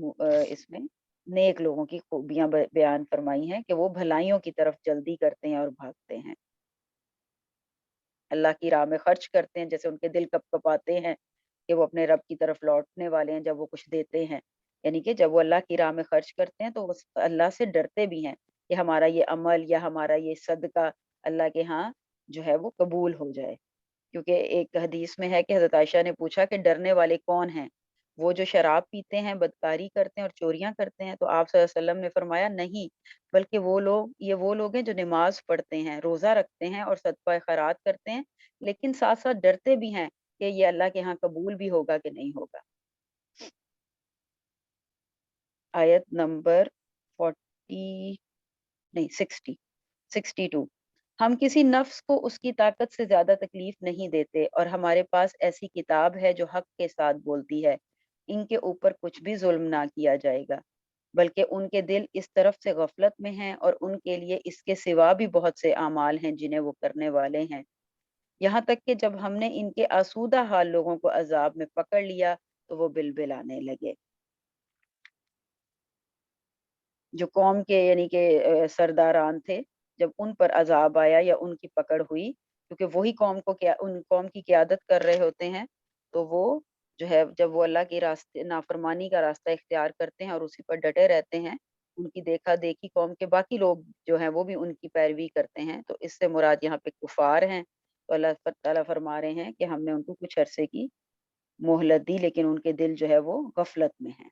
اس میں نیک لوگوں کی خوبیاں بیان فرمائی ہیں کہ وہ بھلائیوں کی طرف جلدی کرتے ہیں اور بھاگتے ہیں، اللہ کی راہ میں خرچ کرتے ہیں، جیسے ان کے دل کپ کپاتے ہیں کہ وہ اپنے رب کی طرف لوٹنے والے ہیں جب وہ کچھ دیتے ہیں۔ یعنی کہ جب وہ اللہ کی راہ میں خرچ کرتے ہیں تو وہ اللہ سے ڈرتے بھی ہیں کہ ہمارا یہ عمل یا ہمارا یہ صدقہ اللہ کے ہاں جو ہے وہ قبول ہو جائے۔ کیونکہ ایک حدیث میں ہے کہ حضرت عائشہ نے پوچھا کہ ڈرنے والے کون ہیں؟ وہ جو شراب پیتے ہیں، بدکاری کرتے ہیں اور چوریاں کرتے ہیں؟ تو آپ صلی اللہ علیہ وسلم نے فرمایا نہیں، بلکہ وہ لوگ ہیں جو نماز پڑھتے ہیں، روزہ رکھتے ہیں اور صدقہ خیرات کرتے ہیں، لیکن ساتھ ساتھ ڈرتے بھی ہیں کہ یہ اللہ کے ہاں قبول بھی ہوگا کہ نہیں ہوگا۔ آیت نمبر 40 نہیں 60 62، ہم کسی نفس کو اس کی طاقت سے زیادہ تکلیف نہیں دیتے اور ہمارے پاس ایسی کتاب ہے جو حق کے ساتھ بولتی ہے، ان کے اوپر کچھ بھی ظلم نہ کیا جائے گا، بلکہ ان کے دل اس طرف سے غفلت میں ہیں اور ان کے لیے اس کے سوا بھی بہت سے اعمال ہیں جنہیں وہ کرنے والے ہیں، یہاں تک کہ جب ہم نے ان کے آسودہ حال لوگوں کو عذاب میں پکڑ لیا تو وہ بلبلانے لگے۔ جو قوم کے یعنی کہ سرداران تھے، جب ان پر عذاب آیا یا ان کی پکڑ ہوئی، کیونکہ وہی قوم کو ان قوم کی قیادت کر رہے ہوتے ہیں، تو وہ جو ہے جب وہ اللہ کے راستے نافرمانی کا راستہ اختیار کرتے ہیں اور اسی پر ڈٹے رہتے ہیں، ان کی دیکھا دیکھی قوم کے باقی لوگ جو ہیں وہ بھی ان کی پیروی کرتے ہیں، تو اس سے مراد یہاں پہ کفار ہیں۔ تو اللہ تعالیٰ فرما رہے ہیں کہ ہم نے ان کو کچھ عرصے کی مہلت دی، لیکن ان کے دل جو ہے وہ غفلت میں ہیں،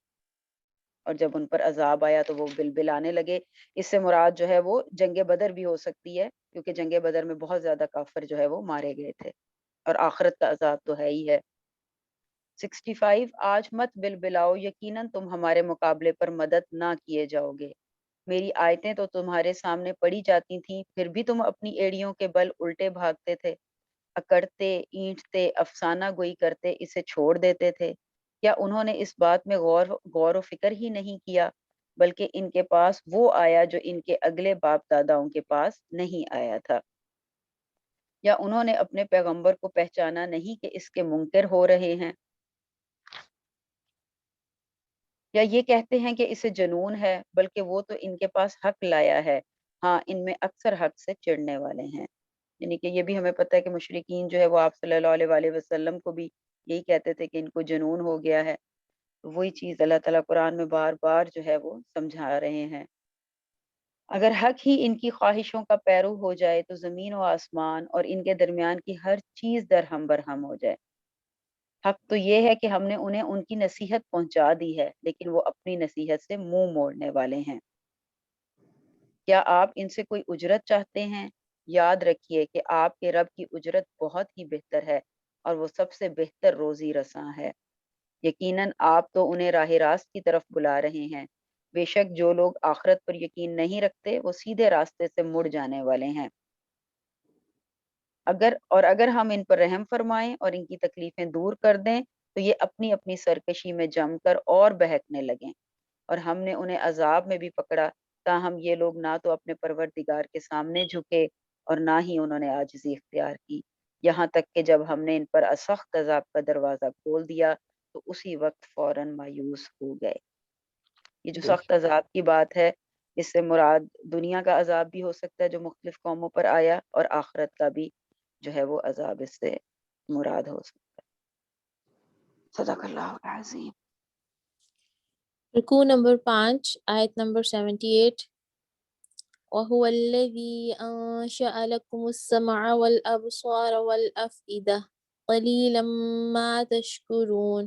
اور جب ان پر عذاب آیا تو وہ بلبلانے لگے۔ اس سے مراد جو ہے وہ جنگ بدر بھی ہو سکتی ہے، کیونکہ جنگ بدر میں بہت زیادہ کافر جو ہے وہ مارے گئے تھے، اور آخرت کا عذاب تو ہے ہی ہے۔ 65 آج مت بلبلاؤ، یقیناً تم ہمارے مقابلے پر مدد نہ کیے جاؤ گے، میری آیتیں تو تمہارے سامنے پڑھی جاتی تھیں، پھر بھی تم اپنی ایڑیوں کے بل الٹے بھاگتے تھے، اکڑتے، اینٹتے، افسانہ گوئی کرتے اسے چھوڑ دیتے تھے۔ کیا انہوں نے اس بات میں غور و فکر ہی نہیں کیا، بلکہ ان کے پاس وہ آیا جو ان کے اگلے باپ داداؤں کے پاس نہیں آیا تھا؟ یا انہوں نے اپنے پیغمبر کو پہچانا نہیں کہ اس کے منکر ہو رہے ہیں؟ یا یہ کہتے ہیں کہ اسے جنون ہے، بلکہ وہ تو ان کے پاس حق لایا ہے، ہاں ان میں اکثر حق سے چڑھنے والے ہیں۔ یعنی کہ یہ بھی ہمیں پتہ ہے کہ مشرکین جو ہے وہ آپ صلی اللہ علیہ وآلہ وسلم کو بھی یہی کہتے تھے کہ ان کو جنون ہو گیا ہے، تو وہی چیز اللہ تعالیٰ قرآن میں بار بار جو ہے وہ سمجھا رہے ہیں۔ اگر حق ہی ان کی خواہشوں کا پیرو ہو جائے تو زمین و آسمان اور ان کے درمیان کی ہر چیز درہم برہم ہو جائے۔ حق تو یہ ہے کہ ہم نے انہیں ان کی نصیحت پہنچا دی ہے، لیکن وہ اپنی نصیحت سے منہ موڑنے والے ہیں۔ کیا آپ ان سے کوئی اجرت چاہتے ہیں؟ یاد رکھیے کہ آپ کے رب کی اجرت بہت ہی بہتر ہے اور وہ سب سے بہتر روزی رساں ہے۔ یقیناً آپ تو انہیں راہ راست کی طرف بلا رہے ہیں، بے شک جو لوگ آخرت پر یقین نہیں رکھتے وہ سیدھے راستے سے مڑ جانے والے ہیں۔ اگر ہم ان پر رحم فرمائیں اور ان کی تکلیفیں دور کر دیں تو یہ اپنی اپنی سرکشی میں جم کر اور بہکنے لگیں، اور ہم نے انہیں عذاب میں بھی پکڑا، تاہم یہ لوگ نہ تو اپنے پروردگار کے سامنے جھکے اور نہ ہی انہوں نے عاجزی اختیار کی، یہاں تک کہ جب ہم نے ان پر سخت عذاب کا دروازہ کھول دیا تو اسی وقت فوراً مایوس ہو گئے۔ یہ جو بے سخت عذاب کی بات ہے، اس سے مراد دنیا کا عذاب بھی ہو سکتا ہے جو مختلف قوموں پر آیا، اور آخرت کا بھی جو ہے وہ عذاب اس سے مراد ہو سکتا ہے۔ صدق اللہ العظیم۔ رکوع نمبر 5 آیت نمبر 78۔ وَهُوَ الَّذِي أَنشَأَ لَكُمُ السَّمْعَ وَالْأَبْصَارَ وَالْأَفْئِدَةَ قَلِيلًا مَا تَشْكُرُونَ۔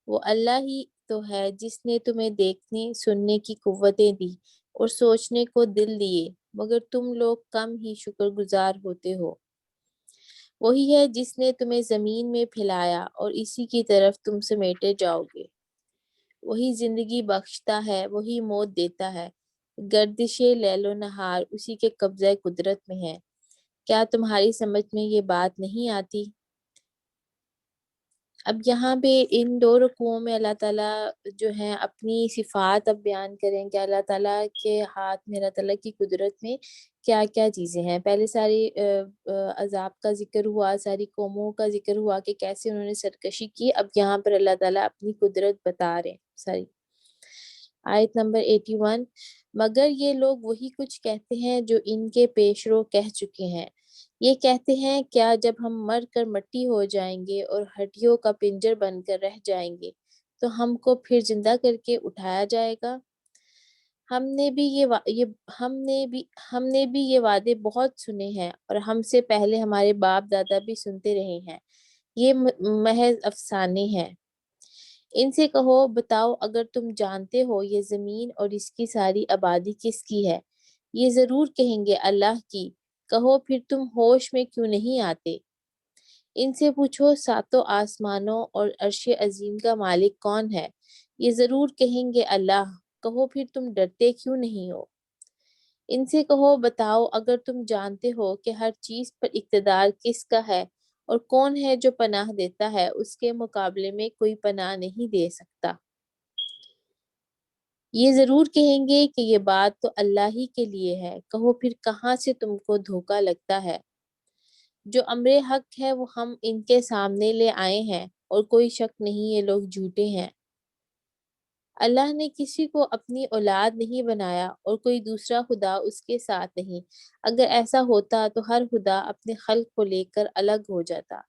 وہ اللہ ہی تو ہے جس نے تمہیں دیکھنے سننے کی قوتیں دی اور سوچنے کو دل دیے، مگر تم لوگ کم ہی شکر گزار ہوتے ہو۔ وہی ہے جس نے تمہیں زمین میں پھیلایا اور اسی کی طرف تم سمیٹے جاؤ گے۔ وہی زندگی بخشتا ہے، وہی موت دیتا ہے، گردش لیل و نہار اسی کے قبضہ قدرت میں ہے۔ کیا تمہاری سمجھ میں یہ بات نہیں آتی؟ اب یہاں پہ ان دو رکوعوں میں اللہ تعالیٰ جو ہیں اپنی صفات اب بیان کریں کہ اللہ تعالیٰ کے ہاتھ میں، اللہ تعالیٰ کی قدرت میں کیا کیا چیزیں ہیں۔ پہلے ساری عذاب کا ذکر ہوا، ساری قوموں کا ذکر ہوا کہ کیسے انہوں نے سرکشی کی۔ اب یہاں پر اللہ تعالیٰ اپنی قدرت بتا رہے ہیں۔ ساری آیت نمبر 81۔ مگر یہ لوگ وہی کچھ کہتے ہیں جو ان کے پیشرو کہہ چکے ہیں۔ یہ کہتے ہیں کیا جب ہم مر کر مٹی ہو جائیں گے اور ہڈیوں کا پنجر بن کر رہ جائیں گے تو ہم کو پھر زندہ کر کے اٹھایا جائے گا؟ ہم نے بھی یہ وعدے بہت سنے ہیں اور ہم سے پہلے ہمارے باپ دادا بھی سنتے رہے ہیں، یہ محض افسانے ہیں۔ ان سے کہو بتاؤ اگر تم جانتے ہو یہ زمین اور اس کی ساری آبادی کس کی ہے؟ یہ ضرور کہیں گے اللہ کی۔ کہو پھر تم ہوش میں کیوں نہیں آتے؟ ان سے پوچھو ساتوں آسمانوں اور عرش عظیم کا مالک کون ہے؟ یہ ضرور کہیں گے اللہ۔ کہو پھر تم ڈرتے کیوں نہیں ہو؟ ان سے کہو بتاؤ اگر تم جانتے ہو کہ ہر چیز پر اقتدار کس کا ہے اور کون ہے جو پناہ دیتا ہے، اس کے مقابلے میں کوئی پناہ نہیں دے سکتا۔ یہ ضرور کہیں گے کہ یہ بات تو اللہ ہی کے لیے ہے، کہو پھر کہاں سے تم کو دھوکہ لگتا ہے؟ جو امر حق ہے وہ ہم ان کے سامنے لے آئے ہیں، اور کوئی شک نہیں یہ لوگ جھوٹے ہیں۔ اللہ نے کسی کو اپنی اولاد نہیں بنایا اور کوئی دوسرا خدا اس کے ساتھ نہیں، اگر ایسا ہوتا تو ہر خدا اپنے خلق کو لے کر الگ ہو جاتا،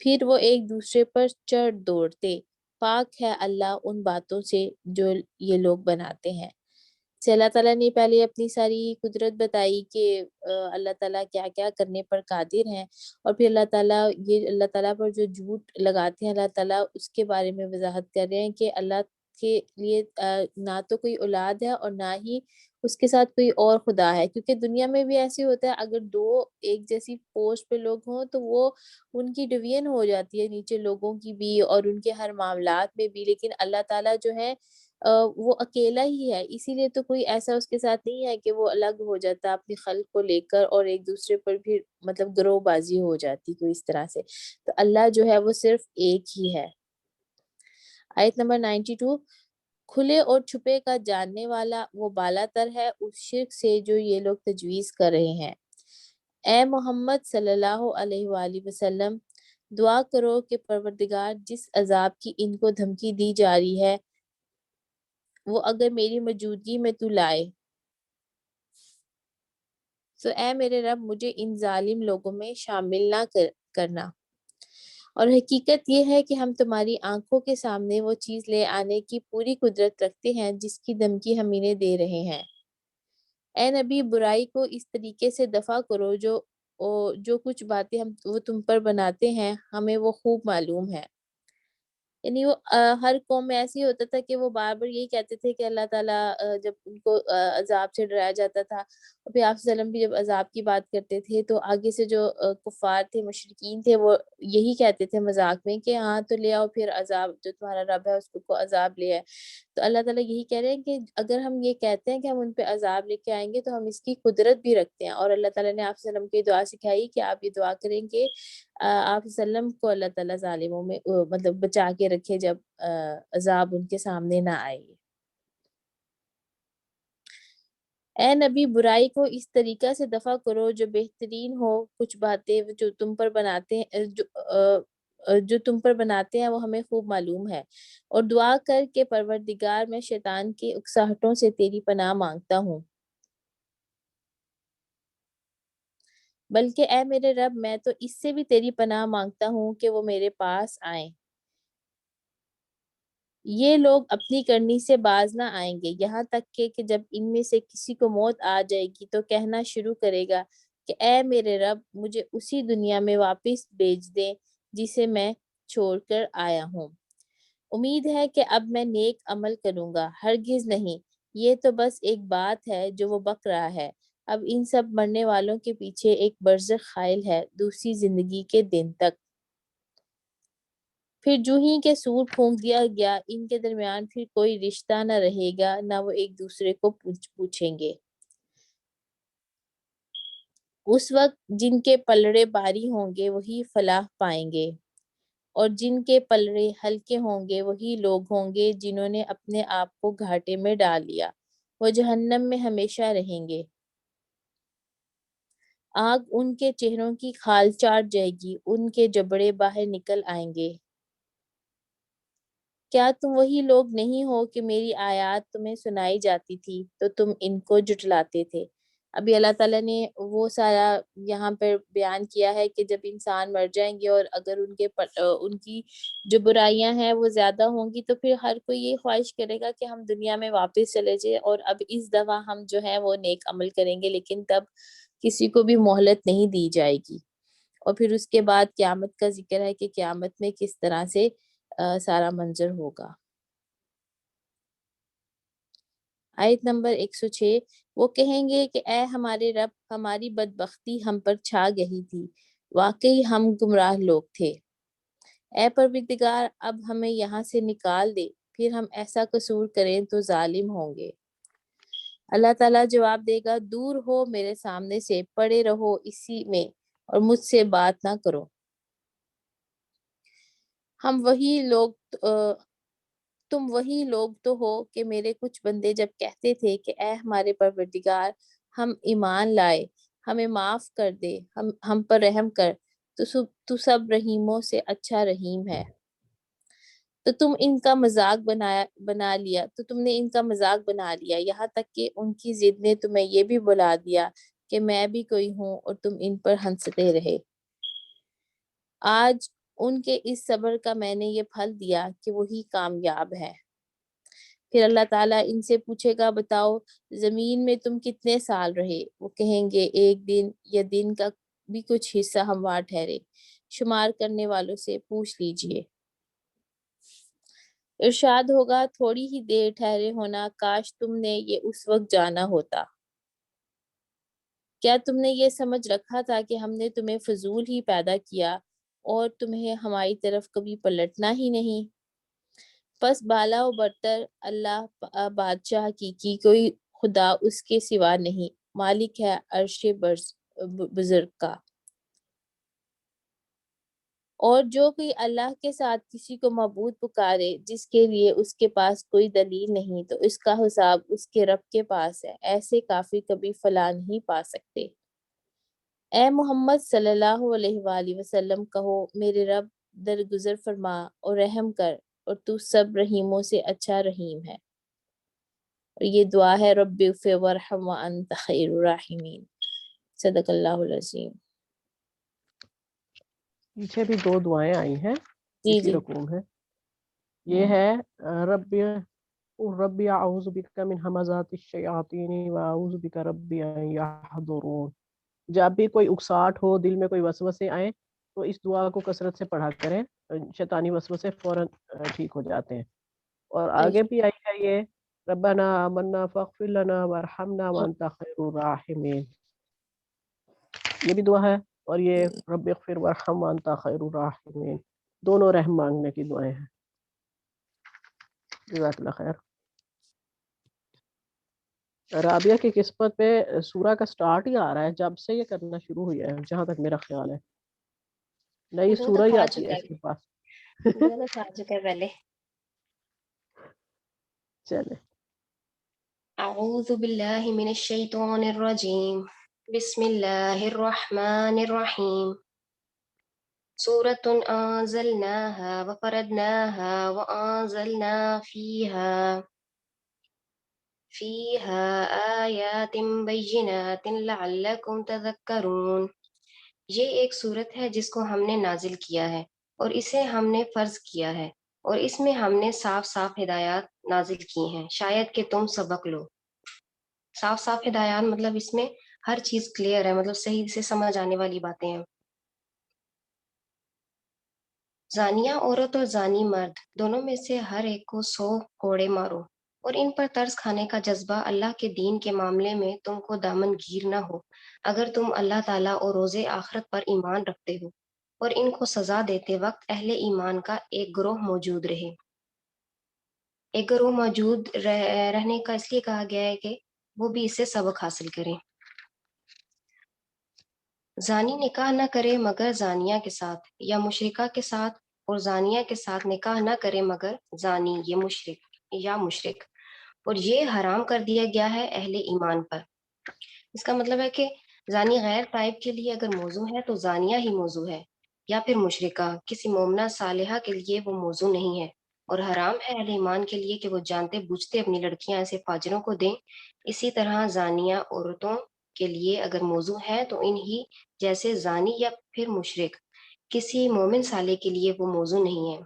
پھر وہ ایک دوسرے پر چڑھ دوڑتے۔ پاک ہے اللہ ان باتوں سے جو یہ لوگ بناتے ہیں۔ سے اللہ تعالیٰ نے پہلے اپنی ساری قدرت بتائی کہ اللہ تعالیٰ کیا کیا کرنے پر قادر ہیں، اور پھر اللہ تعالیٰ پر جو جھوٹ لگاتے ہیں اللہ تعالیٰ اس کے بارے میں وضاحت کر رہے ہیں کہ اللہ کے لیے نہ تو کوئی اولاد ہے اور نہ ہی اس کے ساتھ کوئی اور خدا ہے، کیونکہ دنیا میں بھی ایسے ہوتا ہے اگر دو ایک جیسی پوسٹ پہ لوگ ہوں تو وہ ان کی ڈویژن ہو جاتی ہے نیچے لوگوں کی بھی اور ان کے ہر معاملات میں بھی، لیکن اللہ تعالیٰ جو ہے وہ اکیلا ہی ہے، اسی لیے تو کوئی ایسا اس کے ساتھ نہیں ہے کہ وہ الگ ہو جاتا اپنی خلق کو لے کر اور ایک دوسرے پر بھی مطلب گروہ بازی ہو جاتی کوئی اس طرح سے۔ تو اللہ جو ہے وہ صرف ایک ہی ہے۔ آیت نمبر 92، کھلے اور چھپے کا جاننے والا وہ بالا تر ہے اس شرک سے جو یہ لوگ تجویز کر رہے ہیں۔ اے محمد صلی اللہ علیہ وآلہ وسلم، دعا کرو کہ پروردگار جس عذاب کی ان کو دھمکی دی جا رہی ہے وہ اگر میری موجودگی میں تو لائے، تو اے میرے رب مجھے ان ظالم لوگوں میں شامل نہ کرنا، اور حقیقت یہ ہے کہ ہم تمہاری آنکھوں کے سامنے وہ چیز لے آنے کی پوری قدرت رکھتے ہیں جس کی دھمکی ہم انہیں دے رہے ہیں۔ اے نبی، برائی کو اس طریقے سے دفع کرو جو کچھ باتیں وہ تم پر بناتے ہیں ہمیں وہ خوب معلوم ہے۔ یعنی وہ ہر قوم میں ایسے ہی ہوتا تھا کہ وہ بار بار یہی کہتے تھے کہ اللہ تعالیٰ جب ان کو عذاب سے ڈرایا جاتا تھا، اور پھر آپ صلی اللہ علیہ وسلم بھی جب عذاب کی بات کرتے تھے تو آگے سے جو کفار تھے مشرکین تھے وہ یہی کہتے تھے مذاق میں کہ ہاں تو لے آؤ پھر عذاب، جو تمہارا رب ہے اس کو عذاب لے آئے۔ تو اللہ تعالیٰ یہی کہہ رہے ہیں کہ اگر ہم یہ کہتے ہیں کہ ہم ان پہ عذاب لے کے آئیں گے تو ہم اس کی قدرت بھی رکھتے ہیں، اور اللہ تعالیٰ نے آپ صلی اللہ علیہ وسلم کی دعا سکھائی کہ آپ یہ دعا کریں کہ آپ وسلم کو اللہ تعالیٰ ظالموں میں مطلب بچا کے رکھے جب عذاب ان کے سامنے نہ آئے۔ اے نبی، برائی کو اس طریقہ سے دفع کرو جو بہترین ہو، کچھ باتیں جو تم پر بناتے ہیں جو تم پر بناتے ہیں وہ ہمیں خوب معلوم ہے، اور دعا کر کے پروردگار میں شیطان کی اکساہٹوں سے تیری پناہ مانگتا ہوں، بلکہ اے میرے رب میں تو اس سے بھی تیری پناہ مانگتا ہوں کہ وہ میرے پاس آئیں۔ یہ لوگ اپنی کرنی سے باز نہ آئیں گے یہاں تک کہ جب ان میں سے کسی کو موت آ جائے گی تو کہنا شروع کرے گا کہ اے میرے رب مجھے اسی دنیا میں واپس بھیج دے جسے میں چھوڑ کر آیا ہوں، امید ہے کہ اب میں نیک عمل کروں گا، ہرگز نہیں، یہ تو بس ایک بات ہے جو وہ بک رہا ہے، اب ان سب مرنے والوں کے پیچھے ایک برزخ حائل ہے دوسری زندگی کے دن تک۔ پھر جو ہی کہ سور پھونک دیا گیا ان کے درمیان پھر کوئی رشتہ نہ رہے گا نہ وہ ایک دوسرے کو پوچھیں گے۔ اس وقت جن کے پلڑے بھاری ہوں گے وہی فلاح پائیں گے، اور جن کے پلڑے ہلکے ہوں گے وہی لوگ ہوں گے جنہوں نے اپنے آپ کو گھاٹے میں ڈال لیا، وہ جہنم میں ہمیشہ رہیں گے، آگ ان کے چہروں کی کھال چاٹ جائے گی، ان کے جبڑے باہر نکل آئیں گے۔ کیا تم وہی لوگ نہیں ہو کہ میری آیات تمہیں سنائی جاتی تھی تو تم ان کو جھٹلاتے تھے؟ ابھی اللہ تعالیٰ نے وہ سارا یہاں پر بیان کیا ہے کہ جب انسان مر جائیں گے اور اگر ان کی جو برائیاں ہیں وہ زیادہ ہوں گی تو پھر ہر کوئی یہ خواہش کرے گا کہ ہم دنیا میں واپس چلے جائیں اور اب اس دفعہ ہم جو ہے وہ نیک عمل کریں گے، لیکن تب کسی کو بھی مہلت نہیں دی جائے گی۔ اور پھر اس کے بعد قیامت کا ذکر ہے کہ قیامت میں کس طرح سے سارا منظر ہوگا۔ آیت نمبر 106، وہ کہیں گے کہ اے ہمارے رب ہماری بدبختی ہم پر چھا گئی تھی، واقعی ہم گمراہ لوگ تھے، اے پروردگار اب ہمیں یہاں سے نکال دے، پھر ہم ایسا قصور کریں تو ظالم ہوں گے۔ اللہ تعالیٰ جواب دے گا دور ہو میرے سامنے سے، پڑے رہو اسی میں اور مجھ سے بات نہ کرو۔ تم وہی لوگ تو ہو کہ میرے کچھ بندے جب کہتے تھے کہ اے ہمارے پروردگار ہم ایمان لائے، ہمیں معاف کر دے، ہم پر رحم کر، تو سب رحیموں سے اچھا رحیم ہے۔ تو تم نے ان کا مذاق بنا لیا، یہاں تک کہ ان کی ضد نے تمہیں یہ بھی بلا دیا کہ میں بھی کوئی ہوں، اور تم ان پر ہنستے رہے۔ آج ان کے اس صبر کا میں نے یہ پھل دیا کہ وہی کامیاب ہے۔ پھر اللہ تعالیٰ ان سے پوچھے گا بتاؤ زمین میں تم کتنے سال رہے؟ وہ کہیں گے ایک دن یا دن کا بھی کچھ حصہ ہموار ٹھہرے، شمار کرنے والوں سے پوچھ لیجئے۔ ارشاد ہوگا تھوڑی ہی دیر ٹھہرے ہونا، کاش تم نے یہ اس وقت جانا ہوتا۔ کیا تم نے یہ سمجھ رکھا تھا کہ ہم نے تمہیں فضول ہی پیدا کیا اور تمہیں ہماری طرف کبھی پلٹنا ہی نہیں؟ پس بالا و برتر اللہ بادشاہ حقیقی کوئی خدا اس کے سوا نہیں، مالک ہے عرش بزرگ کا۔ اور جو کوئی اللہ کے ساتھ کسی کو معبود پکارے جس کے لیے اس کے پاس کوئی دلیل نہیں، تو اس کا حساب اس کے رب کے پاس ہے، ایسے کافی کبھی فلاح نہیں پا سکتے۔ اے محمد صلی اللہ علیہ وآلہ وسلم کہو میرے رب درگزر فرما اور رحم کر، اور تو سب رحیموں سے اچھا رحیم ہے۔ اور یہ دعا ہے رب اغفر وارحم وانت خیر الراحمین۔ صدق اللہ العظیم۔ پیچھے بھی 2 دعائیں آئی ہیں جی اسی جی رکوع میں، یہ ہے ربی اعوذ بک من ہمزات الشیاطین واعوذ بک ربی ان یحضرون۔ جب بھی کوئی اکساہٹ ہو، دل میں کوئی وسوسے آئیں تو اس دعا کو کثرت سے پڑھا کریں، شیطانی وسوسے فوراً ٹھیک ہو جاتے ہیں۔ اور آگے بھی آئی ہے یہ ربنا آمنا فاغفر لنا وارحمنا وانت خیر الراحمین، یہ بھی دعا ہے۔ اور یہ رب اغفر وارحم وانت خیر الراحمین، دونوں رحم مانگنے کی دعائیں ہیں۔ جزاک اللہ خیر۔ رابعہ کی قسمت پہ سورہ کا سٹارٹ ہی آ رہا ہے، جب سے یہ کرنا شروع ہوئی ہے جہاں تک میرا خیال ہے، نئی 2 سورہ ہی دفعہ آ آتی ہے چکا اس کے پاس۔ ہے 2 دفعہ آ چکا ہے پہلے۔ چلے اعوذ باللہ من الشیطان الرجیم، بسم اللہ الرحمن الرحیم۔ سورة أنزلناها وفرضناها وأنزلنا فيها آيات بينات لعلكم تذكرون۔ یہ ایک صورت ہے جس کو ہم نے نازل کیا ہے اور اسے ہم نے فرض کیا ہے، اور اس میں ہم نے صاف صاف ہدایات نازل کی ہیں شاید کہ تم سبق لو۔ صاف صاف ہدایات مطلب اس میں ہر چیز کلیئر ہے، مطلب صحیح سے سمجھ آنے والی باتیں ہیں۔ زانیہ عورت اور زانی مرد دونوں میں سے ہر ایک کو 100 کوڑے مارو، اور ان پر ترس کھانے کا جذبہ اللہ کے دین کے معاملے میں تم کو دامن گیر نہ ہو، اگر تم اللہ تعالیٰ اور روز آخرت پر ایمان رکھتے ہو۔ اور ان کو سزا دیتے وقت اہل ایمان کا ایک گروہ موجود رہے۔ ایک گروہ موجود رہنے کا اس لیے کہا گیا ہے کہ وہ بھی اس سے سبق حاصل کریں۔ زانی نکاح نہ کرے مگر زانیہ کے ساتھ یا مشرکہ کے ساتھ، اور زانیہ کے ساتھ نکاح نہ کرے مگر زانی یا مشرک، اور یہ حرام کر دیا گیا ہے اہل ایمان پر۔ اس کا مطلب ہے کہ زانی غیر تائب کے لیے اگر موضوع ہے تو زانیہ ہی موضوع ہے، یا پھر مشرکہ کسی مومنہ صالحہ کے لیے وہ موضوع نہیں ہے، اور حرام ہے اہل ایمان کے لیے کہ وہ جانتے بوجھتے اپنی لڑکیاں ایسے فاجروں کو دیں۔ اسی طرح زانیہ عورتوں کے لیے اگر موضوع ہے تو انہی جیسے زانی یا پھر مشرک کسی مومن صالح کے لیے وہ موضوع نہیں ہے۔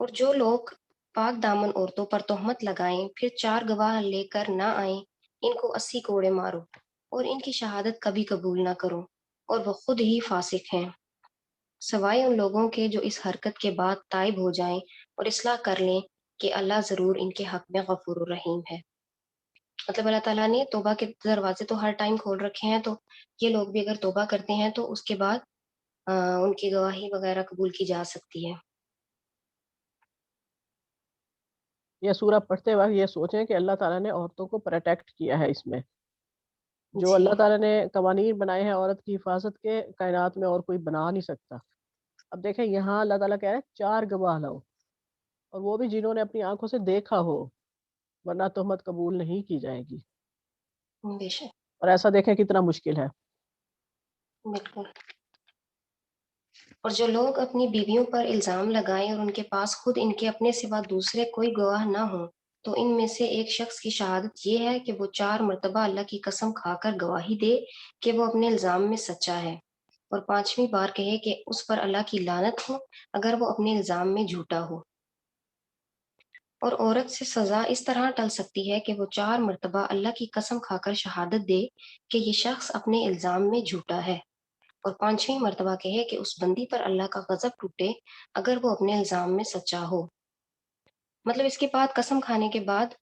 اور جو لوگ پاک دامن عورتوں پر تہمت لگائیں پھر 4 گواہ لے کر نہ آئیں، ان کو 80 کوڑے مارو، اور ان کی شہادت کبھی قبول نہ کرو، اور وہ خود ہی فاسق ہیں، سوائے ان لوگوں کے جو اس حرکت کے بعد تائب ہو جائیں اور اصلاح کر لیں کہ اللہ ضرور ان کے حق میں غفور الرحیم ہے۔ مطلب اللہ تعالیٰ نے توبہ کے دروازے تو ہر ٹائم کھول رکھے ہیں، تو یہ لوگ بھی اگر توبہ کرتے ہیں تو اس کے بعد ان کی گواہی وغیرہ قبول کی جا سکتی ہے۔ یہ سورہ پڑھتے وقت یہ سوچیں کہ اللہ تعالیٰ نے عورتوں کو پروٹیکٹ کیا ہے اس میں. جو جی اللہ تعالیٰ نے قوانین بنائے ہیں عورت کی حفاظت کے، کائنات میں اور کوئی بنا نہیں سکتا. اب دیکھیں یہاں اللہ تعالیٰ کہہ رہے ہیں 4 گواہ لاؤ، اور وہ بھی جنہوں نے اپنی آنکھوں سے دیکھا ہو، ورنہ تہمت قبول نہیں کی جائے گی. بے شک، اور ایسا دیکھیں کتنا مشکل ہے. بالکل. اور جو لوگ اپنی بیویوں پر الزام لگائیں اور ان کے پاس خود ان کے اپنے سوا دوسرے کوئی گواہ نہ ہوں، تو ان میں سے ایک شخص کی شہادت یہ ہے کہ وہ 4 مرتبہ اللہ کی قسم کھا کر گواہی دے کہ وہ اپنے الزام میں سچا ہے، اور 5ویں بار کہے کہ اس پر اللہ کی لعنت ہو اگر وہ اپنے الزام میں جھوٹا ہو. اور عورت سے سزا اس طرح ٹل سکتی ہے کہ وہ 4 مرتبہ اللہ کی قسم کھا کر شہادت دے کہ یہ شخص اپنے الزام میں جھوٹا ہے، اور 5ویں مرتبہ کہے کہ اس بندی پر اللہ کا غضب ٹوٹے اگر وہ اپنے الزام میں سچا ہو. مطلب اس کے بعد قسم کھانے کے بعد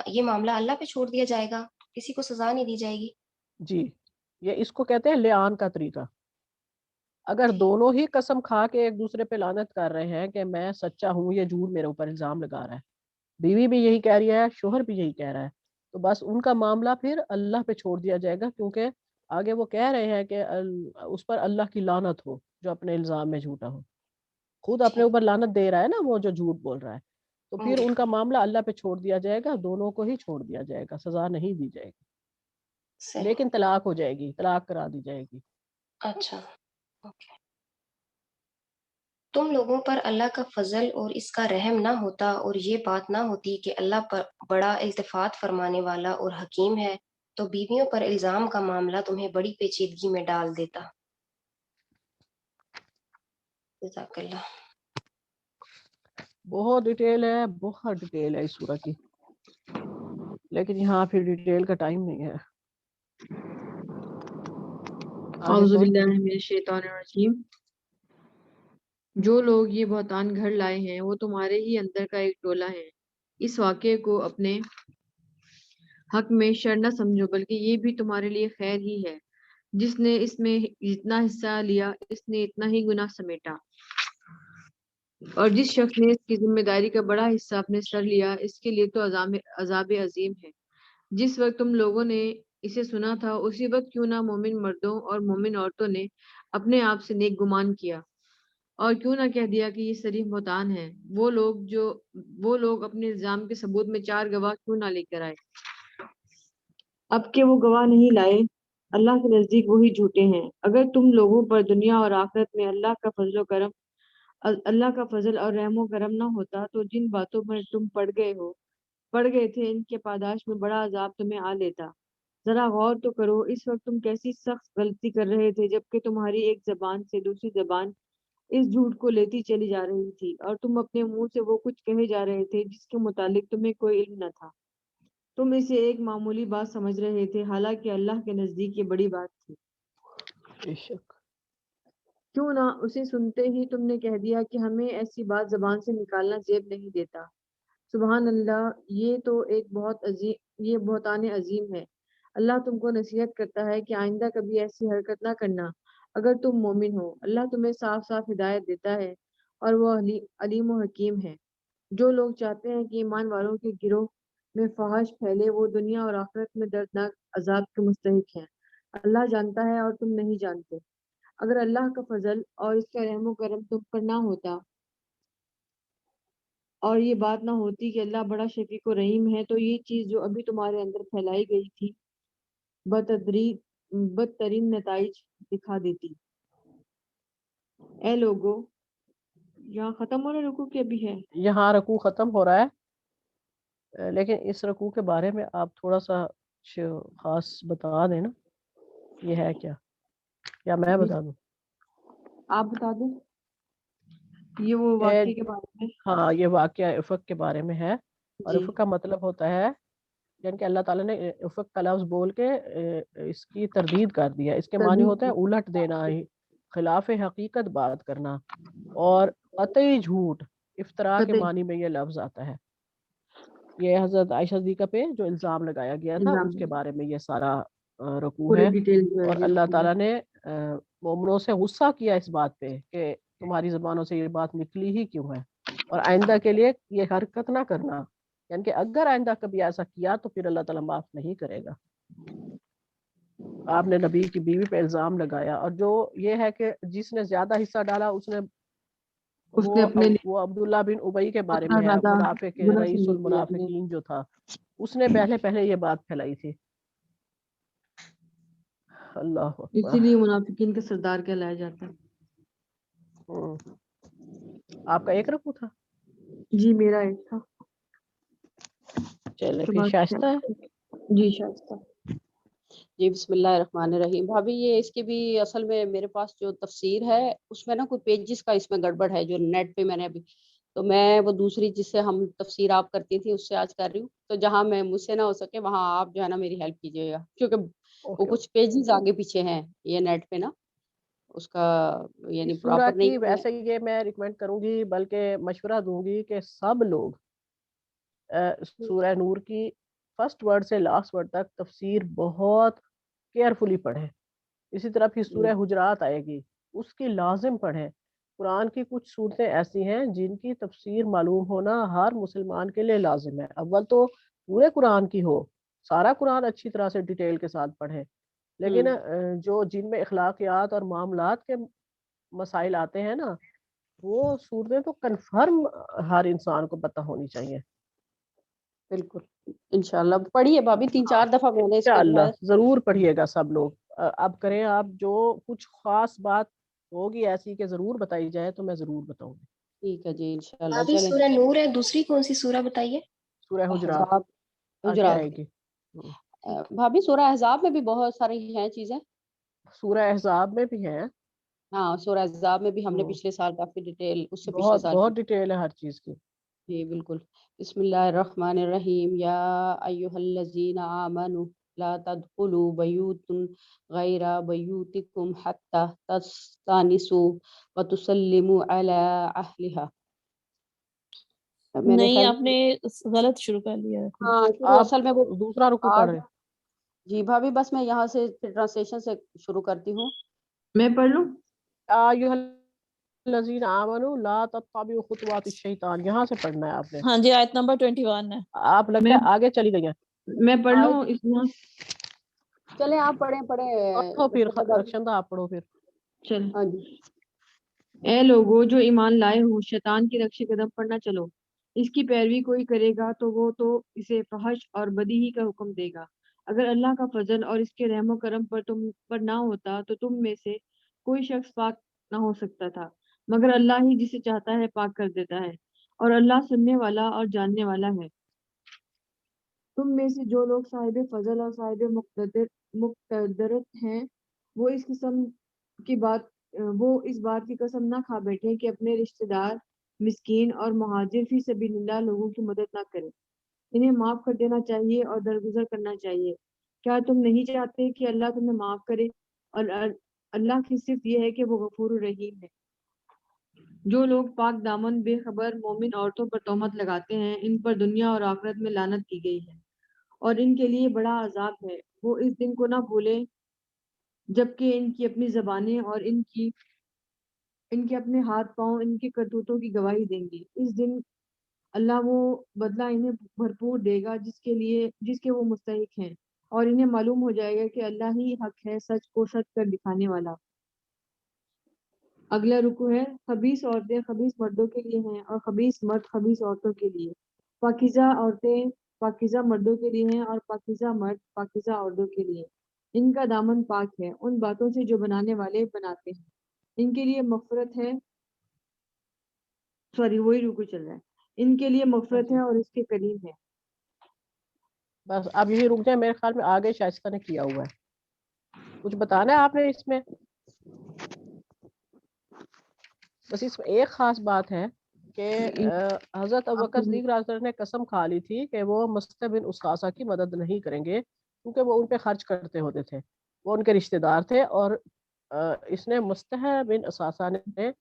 یہ معاملہ اللہ پہ چھوڑ دیا جائے گا، کسی کو سزا نہیں دی جائے گی. جی، یہ اس کو کہتے ہیں لعان کا طریقہ. اگر جی دونوں ہی قسم کھا کے ایک دوسرے پہ لعنت کر رہے ہیں کہ میں سچا ہوں، یہ جھوٹ میرے اوپر الزام لگا رہا ہے، بیوی بھی یہی کہہ رہی ہے، شوہر بھی یہی کہہ رہا ہے، تو بس ان کا معاملہ پھر اللہ پہ چھوڑ دیا جائے گا، کیونکہ آگے وہ کہہ رہے ہیں کہ اس پر اللہ کی لعنت ہو جو اپنے الزام میں جھوٹا ہو. خود اپنے ٹھیک. اوپر لعنت دے رہا ہے نا وہ جو جھوٹ بول رہا ہے. تو پھر ان کا بالکل معاملہ اللہ پہ چھوڑ دیا جائے گا، دونوں کو ہی چھوڑ دیا جائے گا، سزا نہیں دی جائے گی. صحیح. لیکن طلاق ہو جائے گی، طلاق کرا دی جائے گی. اچھا، اوکے. تم لوگوں پر اللہ کا فضل اور اس کا رحم نہ ہوتا اور یہ بات نہ ہوتی کہ اللہ پر بڑا التفات فرمانے والا اور حکیم ہے، تو بیویوں پر الزام کا معاملہ تمہیں بڑی پیچیدگی میں ڈال دیتا. جزاک اللہ. بہت ڈیٹیل ہے، بہت ڈیٹیل ہے اس سورہ کی، لیکن یہاں پھر ڈیٹیل کا ٹائم نہیں ہے. آگے اعوذ کون؟ باللہ من الشیطان الرجیم. جو لوگ یہ بہتان گھڑ لائے ہیں وہ تمہارے ہی اندر کا ایک ٹولہ ہے. اس واقعے کو اپنے حق میں شر نہ سمجھو، بلکہ یہ بھی تمہارے لیے خیر ہی ہے. جس نے اس میں جتنا حصہ لیا اس نے اتنا ہی گناہ سمیٹا، اور جس شخص نے اس کی ذمہ داری کا بڑا حصہ اپنے سر لیا اس کے لیے تو عذاب عظیم ہے. جس وقت تم لوگوں نے اسے سنا تھا اسی وقت کیوں نہ مومن مردوں اور مومن عورتوں نے اپنے آپ سے نیک گمان کیا، اور کیوں نہ کہہ دیا کہ یہ صریح بہتان ہے. وہ لوگ اپنے الزام کے ثبوت میں 4 گواہ کیوں نہ لے کر آئے. اب کہ وہ گواہ نہیں لائے، اللہ کے نزدیک وہی جھوٹے ہیں. اگر تم لوگوں پر دنیا اور آخرت میں اللہ کا فضل اور رحم و کرم نہ ہوتا تو جن باتوں پر تم پڑ گئے تھے ان کے پاداش میں بڑا عذاب تمہیں آ لیتا. ذرا غور تو کرو، اس وقت تم کیسی سخت غلطی کر رہے تھے جبکہ تمہاری ایک زبان سے دوسری زبان اس جھوٹ کو لیتی چلی جا رہی تھی، اور تم اپنے منہ سے وہ کچھ کہے جا رہے تھے جس کے متعلق تمہیں کوئی علم نہ تھا. تم اسے ایک معمولی بات سمجھ رہے تھے، حالانکہ اللہ کے نزدیک یہ بڑی بات تھی. بے شک. کیوں نہ اسے سنتے ہی تم نے کہہ دیا کہ ہمیں ایسی بات زبان سے نکالنا زیب نہیں دیتا. سبحان اللہ، یہ تو یہ بہتان عظیم ہے. اللہ تم کو نصیحت کرتا ہے کہ آئندہ کبھی ایسی حرکت نہ کرنا اگر تم مومن ہو. اللہ تمہیں صاف صاف ہدایت دیتا ہے اور وہ علیم و حکیم ہے. جو لوگ چاہتے ہیں کہ ایمان والوں کے گروہ میں فحش پھیلے وہ دنیا اور آخرت میں دردناک عذاب کے مستحق ہیں. اللہ جانتا ہے اور تم نہیں جانتے. اگر اللہ کا فضل اور اس کا رحم و کرم تم پر نہ ہوتا اور یہ بات نہ ہوتی کہ اللہ بڑا شفیق و رحیم ہے، تو یہ چیز جو ابھی تمہارے اندر پھیلائی گئی تھی بدترین نتائج دکھا دیتی. اے لوگو، یہاں ختم ہو رہا رکوع کے بھی ہے؟ یہاں رکوع ختم ہو رہا ہے، لیکن اس رکوع کے بارے میں آپ تھوڑا سا خاص بتا دیں نا، یہ ہے کیا، یا میں بتا دوں؟ آپ بتا دیں. یہ وہ واقعے کے بارے میں. ہاں، یہ واقعہ افق کے بارے میں ہے، اور جی افق کا مطلب ہوتا ہے یعنی کہ اللہ تعالیٰ نے افق کا لفظ بول کے اس کی تردید کر دیا. اس کے معنی ہوتا ہے الٹ دینا، خلاف حقیقت بات کرنا، اور قطعی جھوٹ، افتراء کے معنی میں یہ لفظ آتا ہے. یہ حضرت عائشہ صدیقہ پہ جو الزام لگایا گیا تھا اس کے بارے میں یہ سارا رکوع ہے. پوری ڈیٹیل جو ہے اور یہ اللہ رکوع ہے. تعالیٰ نے مومنوں سے غصہ کیا اس بات پہ کہ تمہاری زبانوں سے یہ بات نکلی ہی کیوں ہے، اور آئندہ کے لیے یہ حرکت نہ کرنا یعنی کہ اگر آئندہ کبھی ایسا کیا تو پھر اللہ تعالیٰ معاف نہیں کرے گا. آپ نے نبی کی بیوی پہ الزام لگایا, اور جو یہ ہے کہ جس نے زیادہ حصہ ڈالا اس نے اپنے لیے وہ عبداللہ بن ابئی کے بارے اتنا میں ہے, زیادہ منافق برا رئیس سمجھ لیا اپنے. المنافقین جو تھا, اس نے پہلے یہ بات پھیلائی تھی. اللہ اسی اکبر. لیے منافقین کے سردار کہلایا جاتا ہے. آپ کا ایک رکوع تھا؟ جی میرا ایک تھا. چلے تو پھر بس شائستہ ہے. جی شائستہ. جی بسم اللہ الرحمن الرحیم. بھابھی یہ اس کی بھی اصل میں میرے پاس جو تفسیر ہے اس میں نا کوئی پیجز کا اس میں گڑبڑ ہے جو نیٹ پہ میں نے ابھی, تو میں وہ دوسری جس سے ہم تفسیر آپ کرتی تھی اس سے آج کر رہی ہوں, تو جہاں میں مجھ سے نہ ہو سکے وہاں آپ جو ہے نا میری ہیلپ کیجیے گا, کیونکہ وہ کچھ پیجز آگے پیچھے ہیں یہ نیٹ پہ نا اس کا یعنی اس سورہ پراپر کی نہیں. ویسے یہ میں ریکمینڈ کروں گی, بلکہ مشورہ دوں گی کہ سب لوگ سورہ نور کی فرسٹ ورڈ سے لاسٹ ورڈ تک تفسیر بہت کیئرفلی پڑھیں. اسی طرح پھر سورہ حجرات آئے گی, اس کی لازم پڑھیں. قرآن کی کچھ صورتیں ایسی ہیں جن کی تفسیر معلوم ہونا ہر مسلمان کے لیے لازم ہے. اول تو پورے قرآن کی ہو, سارا قرآن اچھی طرح سے ڈیٹیل کے ساتھ پڑھیں, لیکن جو جن میں اخلاقیات اور معاملات کے مسائل آتے ہیں نا, وہ صورتیں تو کنفرم ہر انسان کو پتہ ہونی چاہیے. بالکل انشاءاللہ پڑھیے بھابھی, 3-4 دفعہ میں نے اس کا جو ہے انشاءاللہ ضرور پڑھیے گا سب لوگ. اب کریں آپ, جو کچھ خاص بات ہوگی ایسی کہ ضرور بتائی جائے تو میں ضرور بتاؤں گی. ٹھیک ہے جی انشاءاللہ. ابھی چلیں سورہ نور ہے, دوسری کون سی سورہ بتائیے؟ سورہ حجرات احزاب, آگے حجرات. آئے گی. بھابھی سورہ احزاب میں بھی بہت ساری ہیں چیزیں. سورہ احزاب میں بھی ہیں. ہاں سورہ احزاب میں بھی ہم نے پچھلے سال کافی ڈیٹیل, اس سے پچھلے بہت سال بہت کی. ڈیٹیل ہے ہر چیز کی. جی بالکل. بسم اللہ الرحمن الرحیم. یا ایھا الذین آمنوا لا تدخلوا بیوتا غیر بیوتکم حتی تستأنسوا وتسلموا علی اہلہا. میرے نہیں خیال آپ نے غلط شروع کر لیا ہے. ہاں آپ اصل میں وہ دوسرا رکوع پڑھ رہے ہیں. جی بھابھی بس میں یہاں سے ٹرانسلیشن سے شروع کرتی ہوں. میں پڑھ لوں. ایھا الذین آمنوا لا تتبعوا خطوات الشیطان, یہاں سے پڑھنا ہے آپ نے. ہاں جی آیت نمبر 21 ہے. آپ لگتا ہے آگے چلی گئی ہیں. میں پڑھ لوں اس میں. چلیں آپ پڑھیں پڑھو پھر پڑھیں. رخشندہ, آپ پڑھو پھر. چل. ہاں جی. اے لوگو جو ایمان لائے ہو, شیطان کی رخش قدم پر نہ چلو. اس کی پیروی کوئی کرے گا تو وہ تو اسے فحش اور بدی ہی کا حکم دے گا. اگر اللہ کا فضل اور اس کے رحم و کرم پر تم پر نہ ہوتا تو تم میں سے کوئی شخص پاک نہ ہو سکتا تھا, مگر اللہ ہی جسے چاہتا ہے پاک کر دیتا ہے, اور اللہ سننے والا اور جاننے والا ہے. تم میں سے جو لوگ صاحب فضل اور صاحب مقتدرت ہیں وہ اس بات کی قسم نہ کھا بیٹھے کہ اپنے رشتہ دار, مسکین اور مہاجر فی سبیل اللہ لوگوں کی مدد نہ کریں. انہیں معاف کر دینا چاہیے اور درگزر کرنا چاہیے. کیا تم نہیں چاہتے کہ اللہ تمہیں معاف کرے؟ اور اللہ کی صرف یہ ہے کہ وہ غفور الرحیم ہے. جو لوگ پاک دامن بے خبر مومن عورتوں پر تہمت لگاتے ہیں, ان پر دنیا اور آخرت میں لعنت کی گئی ہے, اور ان کے لیے بڑا عذاب ہے. وہ اس دن کو نہ بھولیں جبکہ ان کی اپنی زبانیں اور ان کے اپنے ہاتھ پاؤں ان کے کرتوتوں کی گواہی دیں گے. اس دن اللہ وہ بدلہ انہیں بھرپور دے گا جس کے وہ مستحق ہیں, اور انہیں معلوم ہو جائے گا کہ اللہ ہی حق ہے, سچ کو سچ کر دکھانے والا. اگلا رکوع ہے. خبیث عورتیں خبیث مردوں کے لیے ہیں اور خبیث مرد خبیث عورتوں کے لیے. پاکیزہ عورتیں پاکیزہ مردوں کے لیے ہیں اور پاکیزہ مرد پاکیزہ عورتوں کے لیے. ان کا دامن پاک ہے ان باتوں سے جو بنانے والے بناتے ہیں. ان کے لیے مغفرت ہے, وہی رکوع چل رہا ہے. ان کے لیے مغفرت ہے اور اس کے قریب ہے. بس اب یہی رک جائے, میرے خیال میں آگے شائستہ نے کیا ہوا ہے. کچھ بتانا ہے آپ نے اس میں؟ بس اس میں ایک خاص بات ہے کہ حضرت ابوبکر صدیق رضی اللہ عنہ نے قسم کھا لی تھی کہ وہ مصطح بن اساسہ کی مدد نہیں کریں گے, کیونکہ وہ ان پہ خرچ کرتے ہوتے تھے, وہ ان کے رشتہ دار تھے. اور اس نے مصطح بن اساسہ نے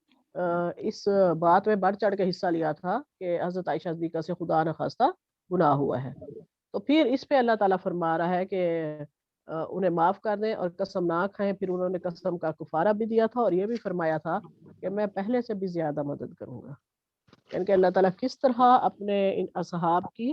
اس بات میں بڑھ چڑھ کے حصہ لیا تھا کہ حضرت عائشہ صدیقہ سے خدا نخواستہ گناہ ہوا ہے. تو پھر اس پہ اللہ تعالیٰ فرما رہا ہے کہ انہیں معاف کر دیں اور قسم نہ کھائیں. پھر انہوں نے قسم کا کفارہ بھی دیا تھا اور یہ بھی فرمایا تھا کہ میں پہلے سے بھی زیادہ مدد کروں گا. یعنی کہ اللہ تعالیٰ کس طرح اپنے ان اصحاب کی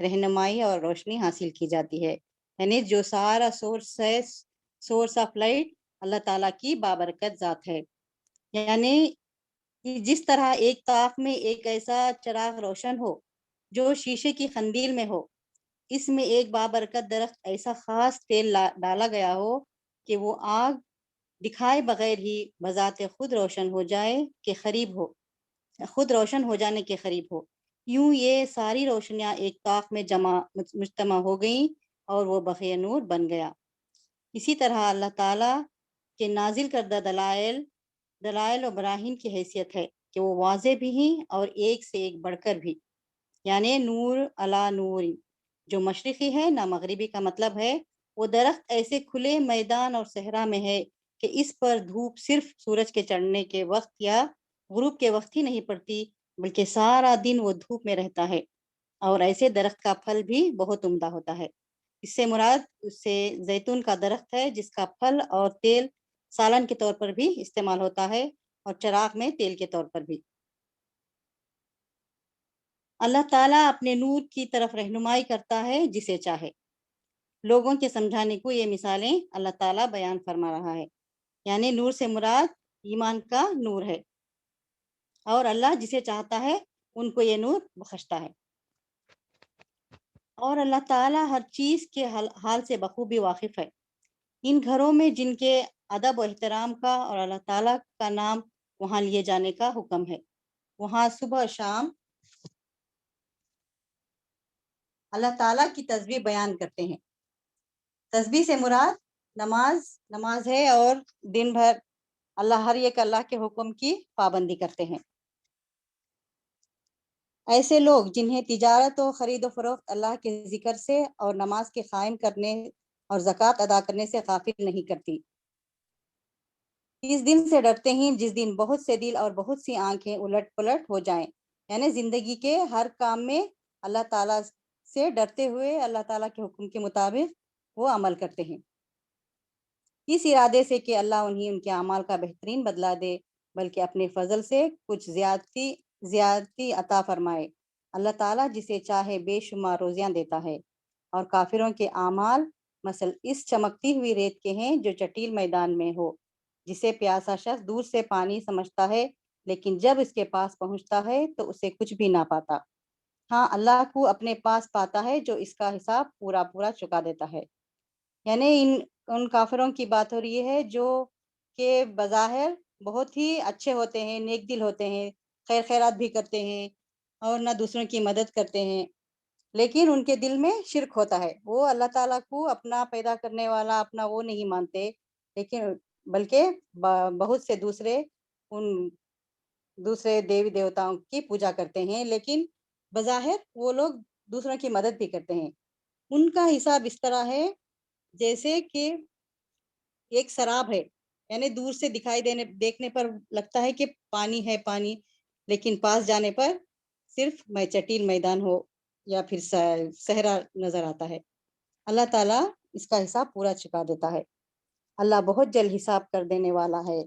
رہنمائی اور روشنی حاصل کی جاتی ہے. یعنی جو سارا سورس آف لائٹ اللہ تعالیٰ کی بابرکت ذات ہے. یعنی جس طرح ایک طاق میں ایک ایسا چراغ روشن ہو جو شیشے کی قندیل میں ہو، اس میں ایک بابرکت درخت ایسا خاص تیل ڈالا گیا ہو کہ وہ آگ دکھائے بغیر ہی بذات خود روشن ہو جائے کہ خود روشن ہو جانے کے قریب ہو. یوں یہ ساری روشنیاں ایک طاق میں مجتمع ہو گئیں اور وہ بخیہ نور بن گیا. اسی طرح اللہ تعالیٰ کے نازل کردہ دلائل و براہین کی حیثیت ہے کہ وہ واضح بھی ہیں اور ایک سے ایک بڑھ کر بھی. یعنی نور علی نور، جو مشرقی ہے نہ مغربی کا مطلب ہے وہ درخت ایسے کھلے میدان اور صحرا میں ہے کہ اس پر دھوپ صرف سورج کے چڑھنے کے وقت یا غروب کے وقت ہی نہیں پڑتی، بلکہ سارا دن وہ دھوپ میں رہتا ہے. اور ایسے درخت کا پھل بھی بہت عمدہ ہوتا ہے. اس سے مراد اس سے زیتون کا درخت ہے جس کا پھل اور تیل سالن کے طور پر بھی استعمال ہوتا ہے اور چراغ میں تیل کے طور پر بھی. اللہ تعالیٰ اپنے نور کی طرف رہنمائی کرتا ہے جسے چاہے. لوگوں کے سمجھانے کو یہ مثالیں اللہ تعالیٰ بیان فرما رہا ہے. یعنی نور سے مراد ایمان کا نور ہے، اور اللہ جسے چاہتا ہے ان کو یہ نور بخشتا ہے. اور اللہ تعالیٰ ہر چیز کے حال سے بخوبی واقف ہے. ان گھروں میں جن کے ادب و احترام کا اور اللہ تعالیٰ کا نام وہاں لیے جانے کا حکم ہے، وہاں صبح و شام اللہ تعالیٰ کی تسبیح بیان کرتے ہیں. تسبیح سے مراد نماز ہے، اور دن بھر ہر ایک اللہ کے حکم کی پابندی کرتے ہیں. ایسے لوگ جنہیں تجارت و خرید و فروخت اللہ کے ذکر سے اور نماز کے قائم کرنے اور زکوٰۃ ادا کرنے سے غافل نہیں کرتی. اس دن سے ڈرتے ہیں جس دن بہت سے دل اور بہت سی آنکھیں الٹ پلٹ ہو جائیں. یعنی زندگی کے ہر کام میں اللہ تعالیٰ سے ڈرتے ہوئے اللہ تعالیٰ کے حکم کے مطابق وہ عمل کرتے ہیں، اس ارادے سے کہ اللہ انہیں ان کے اعمال کا بہترین بدلہ دے، بلکہ اپنے فضل سے کچھ زیادتی عطا فرمائے. اللہ تعالیٰ جسے چاہے بے شمار روزیاں دیتا ہے. اور کافروں کے اعمال مثل اس چمکتی ہوئی ریت کے ہیں جو چٹیل میدان میں ہو، جسے پیاسا شخص دور سے پانی سمجھتا ہے لیکن جب اس کے پاس پہنچتا ہے تو اسے کچھ بھی نہ پاتا. ہاں، اللہ کو اپنے پاس پاتا ہے جو اس کا حساب پورا چکا دیتا ہے. یعنی ان کافروں کی بات ہو رہی ہے جو کہ بظاہر بہت ہی اچھے ہوتے ہیں، نیک دل ہوتے ہیں، خیرات بھی کرتے ہیں اور نہ دوسروں کی مدد کرتے ہیں، لیکن ان کے دل میں شرک ہوتا ہے. وہ اللہ تعالیٰ کو اپنا پیدا کرنے والا اپنا وہ نہیں مانتے، لیکن بلکہ بہت سے دوسرے دیوی دیوتاؤں کی پوجا کرتے ہیں، لیکن بظاہر وہ لوگ دوسروں کی مدد بھی کرتے ہیں. ان کا حساب اس طرح ہے جیسے کہ ایک سراب ہے. یعنی دور سے دیکھنے پر لگتا ہے کہ پانی ہے، لیکن پاس جانے پر صرف چٹیل میدان ہو یا پھر صحرا نظر آتا ہے. اللہ تعالیٰ اس کا حساب پورا چکا دیتا ہے. اللہ بہت جلد حساب کر دینے والا ہے.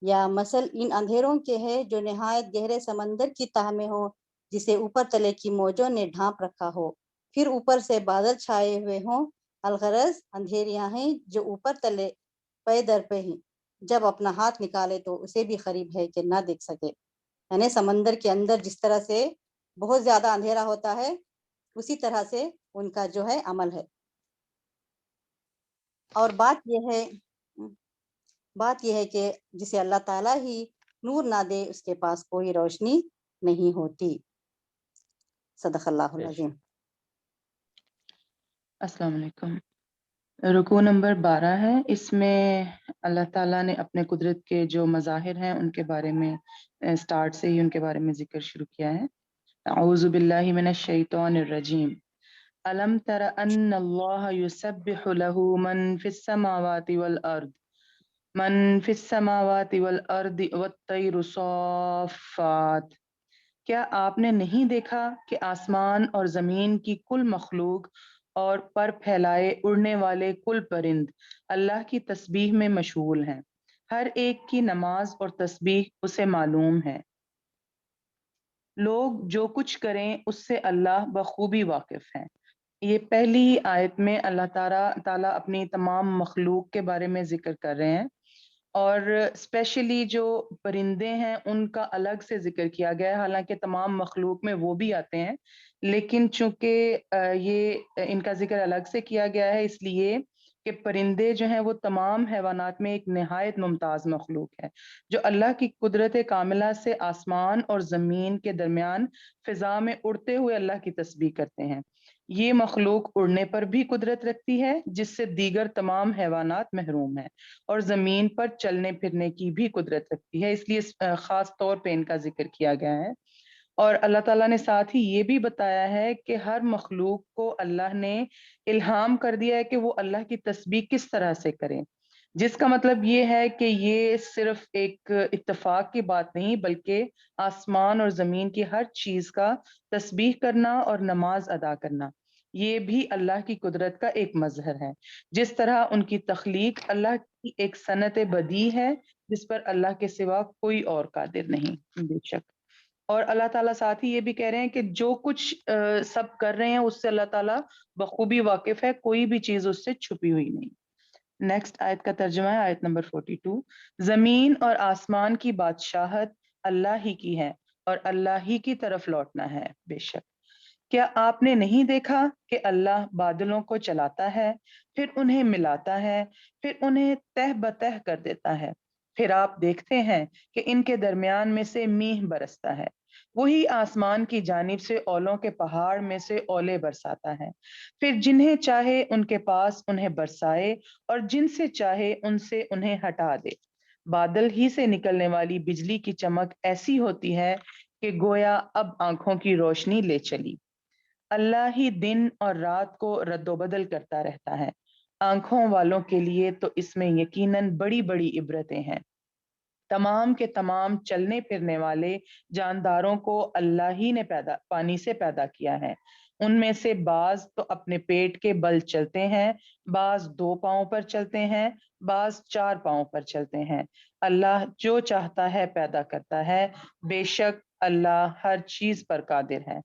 یا مثل ان اندھیروں کے ہے جو نہایت گہرے سمندر کی تہ میں ہو، جسے اوپر تلے کی موجوں نے ڈھانپ رکھا ہو، پھر اوپر سے بادل چھائے ہوئے ہوں. الغرض اندھیریاں ہیں جو اوپر تلے پے در پہ ہیں، جب اپنا ہاتھ نکالے تو اسے بھی قریب ہے کہ نہ دیکھ سکے. یعنی سمندر کے اندر جس طرح سے بہت زیادہ اندھیرا ہوتا ہے، اسی طرح سے ان کا جو ہے عمل ہے. اور بات یہ ہے کہ جسے اللہ تعالیٰ ہی نور نہ دے اس کے پاس کوئی روشنی نہیں ہوتی. صدق اللہ العظیم. السلام علیکم. رکوع نمبر 12 ہے. اس میں اللہ تعالیٰ نے اپنے قدرت کے جو مظاہر ہیں ان کے بارے میں سٹارٹ سے ہی ان کے بارے میں ذکر شروع کیا ہے. اعوذ باللہ من الشیطان الرجیم. الم تر ان اللہ یسبح له من فی السماوات والارض والطیر صافات. کیا آپ نے نہیں دیکھا کہ آسمان اور زمین کی کل مخلوق اور پر پھیلائے اڑنے والے کل پرند اللہ کی تسبیح میں مشغول ہیں، ہر ایک کی نماز اور تسبیح اسے معلوم ہے. لوگ جو کچھ کریں اس سے اللہ بخوبی واقف ہیں۔ یہ پہلی آیت میں اللہ تعالیٰ اپنی تمام مخلوق کے بارے میں ذکر کر رہے ہیں، اور اسپیشلی جو پرندے ہیں ان کا الگ سے ذکر کیا گیا ہے، حالانکہ تمام مخلوق میں وہ بھی آتے ہیں، لیکن چونکہ یہ ان کا ذکر الگ سے کیا گیا ہے اس لیے کہ پرندے جو ہیں وہ تمام حیوانات میں ایک نہایت ممتاز مخلوق ہے، جو اللہ کی قدرت کاملہ سے آسمان اور زمین کے درمیان فضا میں اڑتے ہوئے اللہ کی تسبیح کرتے ہیں۔ یہ مخلوق اڑنے پر بھی قدرت رکھتی ہے جس سے دیگر تمام حیوانات محروم ہیں، اور زمین پر چلنے پھرنے کی بھی قدرت رکھتی ہے، اس لیے خاص طور پہ ان کا ذکر کیا گیا ہے۔ اور اللہ تعالیٰ نے ساتھ ہی یہ بھی بتایا ہے کہ ہر مخلوق کو اللہ نے الہام کر دیا ہے کہ وہ اللہ کی تسبیح کس طرح سے کریں، جس کا مطلب یہ ہے کہ یہ صرف ایک اتفاق کی بات نہیں بلکہ آسمان اور زمین کی ہر چیز کا تسبیح کرنا اور نماز ادا کرنا یہ بھی اللہ کی قدرت کا ایک مظہر ہے۔ جس طرح ان کی تخلیق اللہ کی ایک صنعت بدیع ہے جس پر اللہ کے سوا کوئی اور قادر نہیں، بے شک۔ اور اللہ تعالیٰ ساتھ ہی یہ بھی کہہ رہے ہیں کہ جو کچھ سب کر رہے ہیں اس سے اللہ تعالیٰ بخوبی واقف ہے، کوئی بھی چیز اس سے چھپی ہوئی نہیں۔ نیکسٹ آیت کا ترجمہ ہے آیت نمبر 42۔ زمین اور آسمان کی بادشاہت اللہ ہی کی ہے اور اللہ ہی کی طرف لوٹنا ہے، بے شک۔ کیا آپ نے نہیں دیکھا کہ اللہ بادلوں کو چلاتا ہے، پھر انہیں ملاتا ہے، پھر انہیں تہ بتہ کر دیتا ہے، پھر آپ دیکھتے ہیں کہ ان کے درمیان میں سے میںہ برستا ہے، وہی آسمان کی جانب سے اولوں کے پہاڑ میں سے اولے برساتا ہے، پھر جنہیں چاہے ان کے پاس انہیں برسائے اور جن سے چاہے ان سے انہیں ہٹا دے۔ بادل ہی سے نکلنے والی بجلی کی چمک ایسی ہوتی ہے کہ گویا اب آنکھوں کی روشنی لے چلی۔ اللہ ہی دن اور رات کو رد و بدل کرتا رہتا ہے، آنکھوں والوں کے لیے تو اس میں یقیناً بڑی بڑی عبرتیں ہیں۔ تمام کے تمام چلنے پھرنے والے جانداروں کو اللہ ہی نے پانی سے پیدا کیا ہے، ان میں سے بعض تو اپنے پیٹ کے بل چلتے ہیں، بعض 2 پاؤں پر چلتے ہیں، بعض 4 پاؤں پر چلتے ہیں۔ اللہ جو چاہتا ہے پیدا کرتا ہے، بے شک اللہ ہر چیز پر قادر ہے۔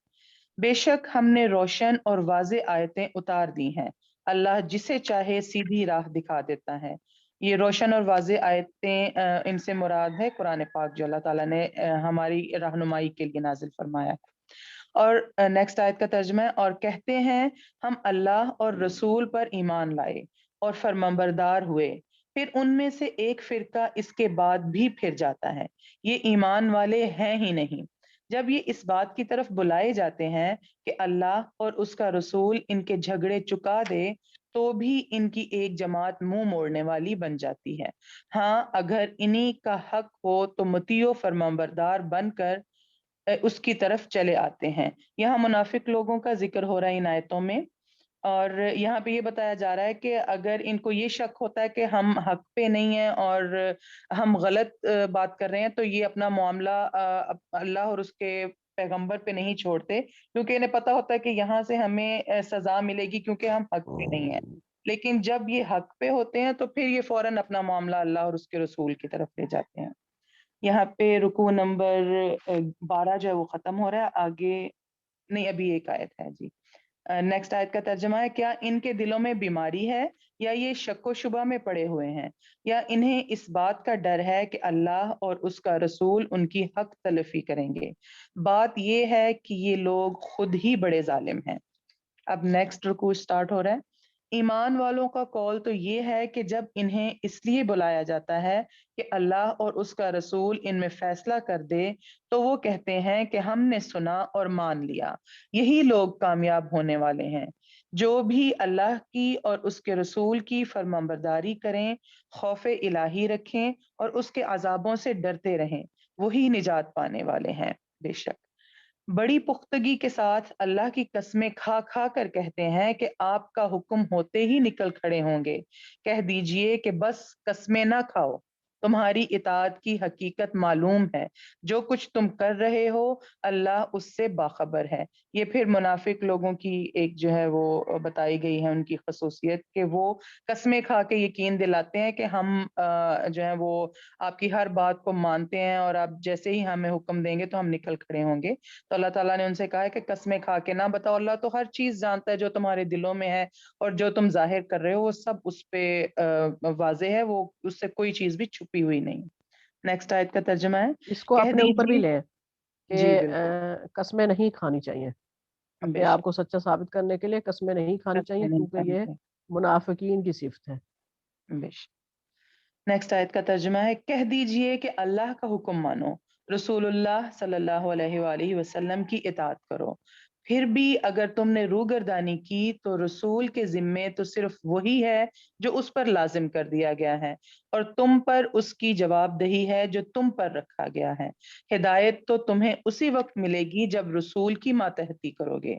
بے شک ہم نے روشن اور واضح آیتیں اتار دی ہیں، اللہ جسے چاہے سیدھی راہ دکھا دیتا ہے۔ یہ روشن اور واضح آیتیں ان سے مراد ہے قرآن پاک جو اللہ تعالیٰ نے ہماری رہنمائی کے لیے نازل فرمایا ہے۔ اور نیکسٹ آیت کا ترجمہ ہے، اور کہتے ہیں ہم اللہ اور رسول پر ایمان لائے اور فرمانبردار ہوئے، پھر ان میں سے ایک فرقہ اس کے بعد بھی پھر جاتا ہے، یہ ایمان والے ہیں ہی نہیں۔ جب یہ اس بات کی طرف بلائے جاتے ہیں کہ اللہ اور اس کا رسول ان کے جھگڑے چکا دے تو بھی ان کی ایک جماعت منہ موڑنے والی بن جاتی ہے۔ ہاں اگر انہی کا حق ہو تو مطیع و فرمانبردار بن کر اس کی طرف چلے آتے ہیں۔ یہاں منافق لوگوں کا ذکر ہو رہا ہے ان آیتوں میں، اور یہاں پہ یہ بتایا جا رہا ہے کہ اگر ان کو یہ شک ہوتا ہے کہ ہم حق پہ نہیں ہیں اور ہم غلط بات کر رہے ہیں تو یہ اپنا معاملہ اللہ اور اس کے پیغمبر پہ نہیں چھوڑتے، کیونکہ انہیں پتا ہوتا ہے کہ یہاں سے ہمیں سزا ملے گی کیونکہ ہم حق پہ نہیں ہیں۔ لیکن جب یہ حق پہ ہوتے ہیں تو پھر یہ فوراً اپنا معاملہ اللہ اور اس کے رسول کی طرف لے جاتے ہیں۔ یہاں پہ رکوع نمبر 12 جو ہے وہ ختم ہو رہا ہے، آگے نہیں ابھی ایک آیت ہے جی۔ نیکسٹ آیت کا ترجمہ ہے، کیا ان کے دلوں میں بیماری ہے یا یہ شک و شبہ میں پڑے ہوئے ہیں، یا انہیں اس بات کا ڈر ہے کہ اللہ اور اس کا رسول ان کی حق تلفی کریں گے؟ بات یہ ہے کہ یہ لوگ خود ہی بڑے ظالم ہیں۔ اب نیکسٹ رکوع سٹارٹ ہو رہا ہے۔ ایمان والوں کا قول تو یہ ہے کہ جب انہیں اس لیے بلایا جاتا ہے کہ اللہ اور اس کا رسول ان میں فیصلہ کر دے تو وہ کہتے ہیں کہ ہم نے سنا اور مان لیا، یہی لوگ کامیاب ہونے والے ہیں۔ جو بھی اللہ کی اور اس کے رسول کی فرمانبرداری کریں، خوف الہی رکھیں اور اس کے عذابوں سے ڈرتے رہیں، وہی نجات پانے والے ہیں، بے شک۔ بڑی پختگی کے ساتھ اللہ کی قسمیں کھا کھا کر کہتے ہیں کہ آپ کا حکم ہوتے ہی نکل کھڑے ہوں گے۔ کہہ دیجئے کہ بس قسمیں نہ کھاؤ، تمہاری اطاعت کی حقیقت معلوم ہے، جو کچھ تم کر رہے ہو اللہ اس سے باخبر ہے۔ یہ پھر منافق لوگوں کی ایک جو ہے وہ بتائی گئی ہے ان کی خصوصیت کہ وہ قسمیں کھا کے یقین دلاتے ہیں کہ ہم جو ہے وہ آپ کی ہر بات کو مانتے ہیں اور آپ جیسے ہی ہمیں حکم دیں گے تو ہم نکل کھڑے ہوں گے۔ تو اللہ تعالیٰ نے ان سے کہا ہے کہ قسمیں کھا کے نہ بتاؤ، اللہ تو ہر چیز جانتا ہے جو تمہارے دلوں میں ہے، اور جو تم ظاہر کر رہے ہو وہ سب اس پہ واضح ہے، وہ اس سے کوئی چیز بھی چھپی ہوئی نہیں۔ نیکسٹ آیت کا ترجمہ ہے، اس کو کہہ اپنے اوپر بھی دیجیے لیں کہ جی بالکل قسمیں نہیں کھانی چاہیے، اپنے بے آپ شک کو سچا ثابت کرنے کے لیے قسمیں نہیں کھانی چاہیے، قسمیں نہیں کیونکہ کھانی یہ چاہیے، منافقین کی صفت ہے۔ بے شک۔ نیکسٹ آیت کا ترجمہ ہے، کہہ دیجئے کہ اللہ کا حکم مانو، رسول اللہ صلی اللہ علیہ وآلہ وسلم کی اطاعت کرو، پھر بھی اگر تم نے روگردانی کی تو رسول کے ذمے تو صرف وہی ہے جو اس پر لازم کر دیا گیا ہے، اور تم پر اس کی جواب دہی ہے جو تم پر رکھا گیا ہے۔ ہدایت تو تمہیں اسی وقت ملے گی جب رسول کی ماتحتی کرو گے۔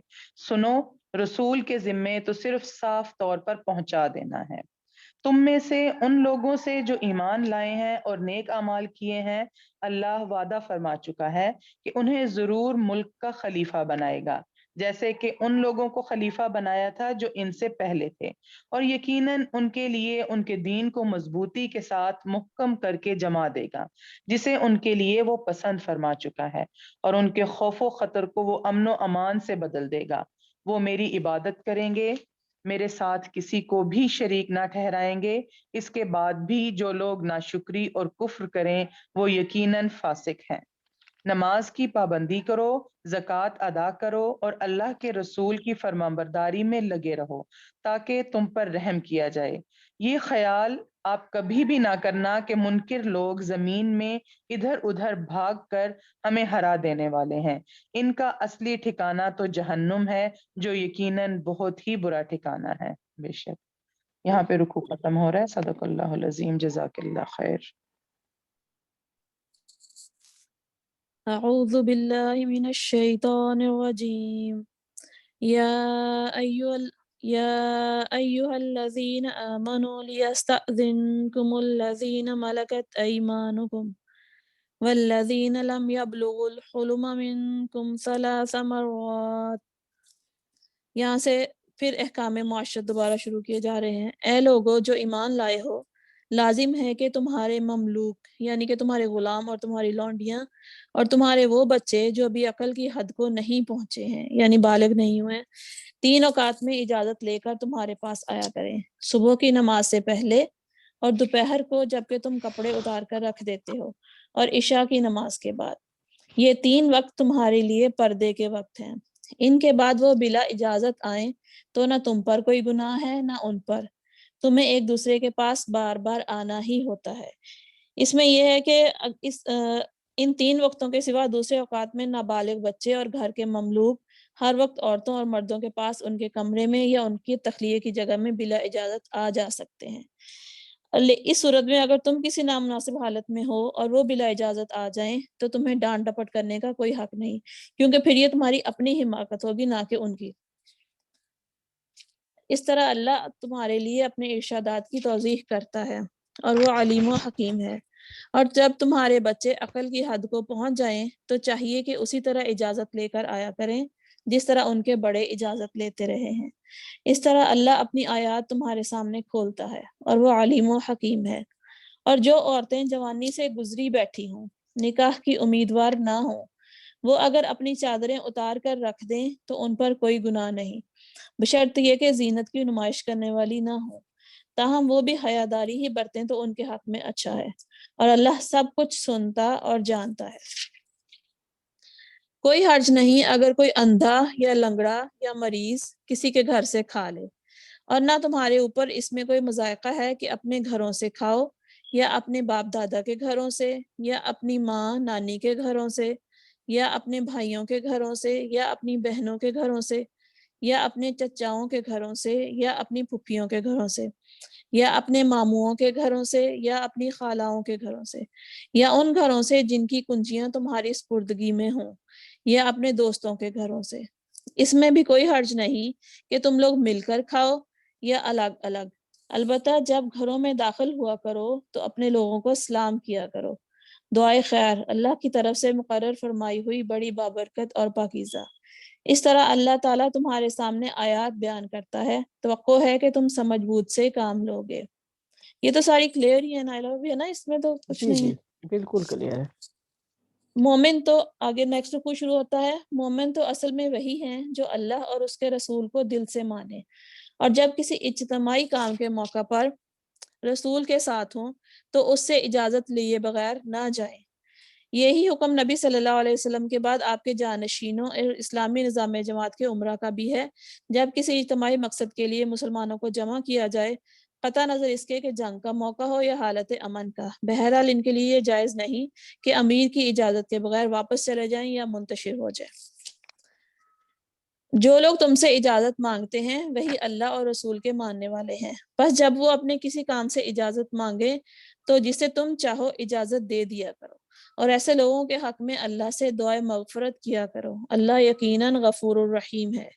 سنو، رسول کے ذمے تو صرف صاف طور پر پہنچا دینا ہے۔ تم میں سے ان لوگوں سے جو ایمان لائے ہیں اور نیک اعمال کیے ہیں اللہ وعدہ فرما چکا ہے کہ انہیں ضرور ملک کا خلیفہ بنائے گا، جیسے کہ ان لوگوں کو خلیفہ بنایا تھا جو ان سے پہلے تھے، اور یقیناً ان کے لیے ان کے دین کو مضبوطی کے ساتھ محکم کر کے جما دے گا جسے ان کے لیے وہ پسند فرما چکا ہے، اور ان کے خوف و خطر کو وہ امن و امان سے بدل دے گا۔ وہ میری عبادت کریں گے، میرے ساتھ کسی کو بھی شریک نہ ٹھہرائیں گے، اس کے بعد بھی جو لوگ ناشکری اور کفر کریں وہ یقیناً فاسق ہیں۔ نماز کی پابندی کرو، زکوٰۃ ادا کرو اور اللہ کے رسول کی فرمانبرداری میں لگے رہو تاکہ تم پر رحم کیا جائے۔ یہ خیال آپ کبھی بھی نہ کرنا کہ منکر لوگ زمین میں ادھر ادھر بھاگ کر ہمیں ہرا دینے والے ہیں، ان کا اصلی ٹھکانہ تو جہنم ہے جو یقیناً بہت ہی برا ٹھکانہ ہے۔ بے شک یہاں پہ رکوع ختم ہو رہا ہے۔ صدق اللہ العظیم، جزاک اللہ خیر۔ أعوذ بالله من الشيطان الرجيم يا أيها الذين آمنوا ليستأذنكم الذين ملكت أيمانكم والذين لم يبلغوا الحلم منكم 3 مرات۔ یہاں سے پھر احکام معاشرت دوبارہ شروع کیے جا رہے ہیں۔ اے لوگو جو ایمان لائے ہو، لازم ہے کہ تمہارے مملوک یعنی کہ تمہارے غلام اور تمہاری لونڈیاں اور تمہارے وہ بچے جو ابھی عقل کی حد کو نہیں پہنچے ہیں یعنی بالغ نہیں ہوئے، 3 اوقات میں اجازت لے کر تمہارے پاس آیا کریں، صبح کی نماز سے پہلے اور دوپہر کو جبکہ تم کپڑے اتار کر رکھ دیتے ہو، اور عشاء کی نماز کے بعد۔ یہ 3 وقت تمہارے لیے پردے کے وقت ہیں۔ ان کے بعد وہ بلا اجازت آئیں تو نہ تم پر کوئی گناہ ہے نہ ان پر، تمہیں ایک دوسرے کے پاس بار بار آنا ہی ہوتا ہے۔ اس میں یہ ہے کہ ان 3 وقتوں کے سوا دوسرے اوقات میں نابالغ بچے اور گھر کے مملوک ہر وقت عورتوں اور مردوں کے پاس ان کے کمرے میں یا ان کی تخلیے کی جگہ میں بلا اجازت آ جا سکتے ہیں۔ اس صورت میں اگر تم کسی نامناسب حالت میں ہو اور وہ بلا اجازت آ جائیں تو تمہیں ڈانٹ ڈپٹ کرنے کا کوئی حق نہیں، کیونکہ پھر یہ تمہاری اپنی حماقت ہوگی نہ کہ ان کی۔ اس طرح اللہ تمہارے لیے اپنے ارشادات کی توضیح کرتا ہے اور وہ علیم و حکیم ہے۔ اور جب تمہارے بچے عقل کی حد کو پہنچ جائیں تو چاہیے کہ اسی طرح اجازت لے کر آیا کریں جس طرح ان کے بڑے اجازت لیتے رہے ہیں۔ اس طرح اللہ اپنی آیات تمہارے سامنے کھولتا ہے اور وہ علیم و حکیم ہے۔ اور جو عورتیں جوانی سے گزری بیٹھی ہوں، نکاح کی امیدوار نہ ہوں، وہ اگر اپنی چادریں اتار کر رکھ دیں تو ان پر کوئی گناہ نہیں، بشرط یہ کہ زینت کی نمائش کرنے والی نہ ہوں، تاہم وہ بھی حیاداری ہی برتیں تو ان کے حق میں اچھا ہے، اور اللہ سب کچھ سنتا اور جانتا ہے۔ کوئی حرج نہیں اگر کوئی اندھا یا لنگڑا یا مریض کسی کے گھر سے کھا لے، اور نہ تمہارے اوپر اس میں کوئی مضائقہ ہے کہ اپنے گھروں سے کھاؤ یا اپنے باپ دادا کے گھروں سے یا اپنی ماں نانی کے گھروں سے یا اپنے بھائیوں کے گھروں سے یا اپنی بہنوں کے گھروں سے یا اپنے چچاؤں کے گھروں سے یا اپنی پھپھیوں کے گھروں سے یا اپنے ماموؤں کے گھروں سے یا اپنی خالاؤں کے گھروں سے یا ان گھروں سے جن کی کنجیاں تمہاری سپردگی میں ہوں یا اپنے دوستوں کے گھروں سے۔ اس میں بھی کوئی حرج نہیں کہ تم لوگ مل کر کھاؤ یا الگ الگ، البتہ جب گھروں میں داخل ہوا کرو تو اپنے لوگوں کو سلام کیا کرو. دعائے خیر اللہ کی طرف سے مقرر فرمائی ہوئی بڑی بابرکت اور پاکیزہ. اس طرح اللہ تعالیٰ تمہارے سامنے آیات بیان کرتا ہے. توقع ہے کہ تم سمجھ بوجھ سے کام لوگے. یہ تو ساری کلیئر ہی ہے نائلہ بھی ہے نا، اس میں تو کچھ جی نہیں جی ہے. بالکل کلیئر ہے. مومن تو آگے نیکسٹ رکوع شروع ہوتا ہے. مومن تو اصل میں وہی ہیں جو اللہ اور اس کے رسول کو دل سے مانے اور جب کسی اجتماعی کام کے موقع پر رسول کے ساتھ ہوں تو اس سے اجازت لیے بغیر نہ جائیں. یہی حکم نبی صلی اللہ علیہ وسلم کے بعد آپ کے جانشینوں اور اسلامی نظام جماعت کے عمرہ کا بھی ہے. جب کسی اجتماعی مقصد کے لیے مسلمانوں کو جمع کیا جائے، قطع نظر اس کے کہ جنگ کا موقع ہو یا حالت امن کا، بہرحال ان کے لیے یہ جائز نہیں کہ امیر کی اجازت کے بغیر واپس چلے جائیں یا منتشر ہو جائیں. جو لوگ تم سے اجازت مانگتے ہیں وہی اللہ اور رسول کے ماننے والے ہیں. بس جب وہ اپنے کسی کام سے اجازت مانگے تو جسے تم چاہو اجازت دے دیا کرو اور ایسے لوگوں کے حق میں اللہ سے دعائے مغفرت کیا کرو. اللہ یقیناً غفور الرحیم ہے.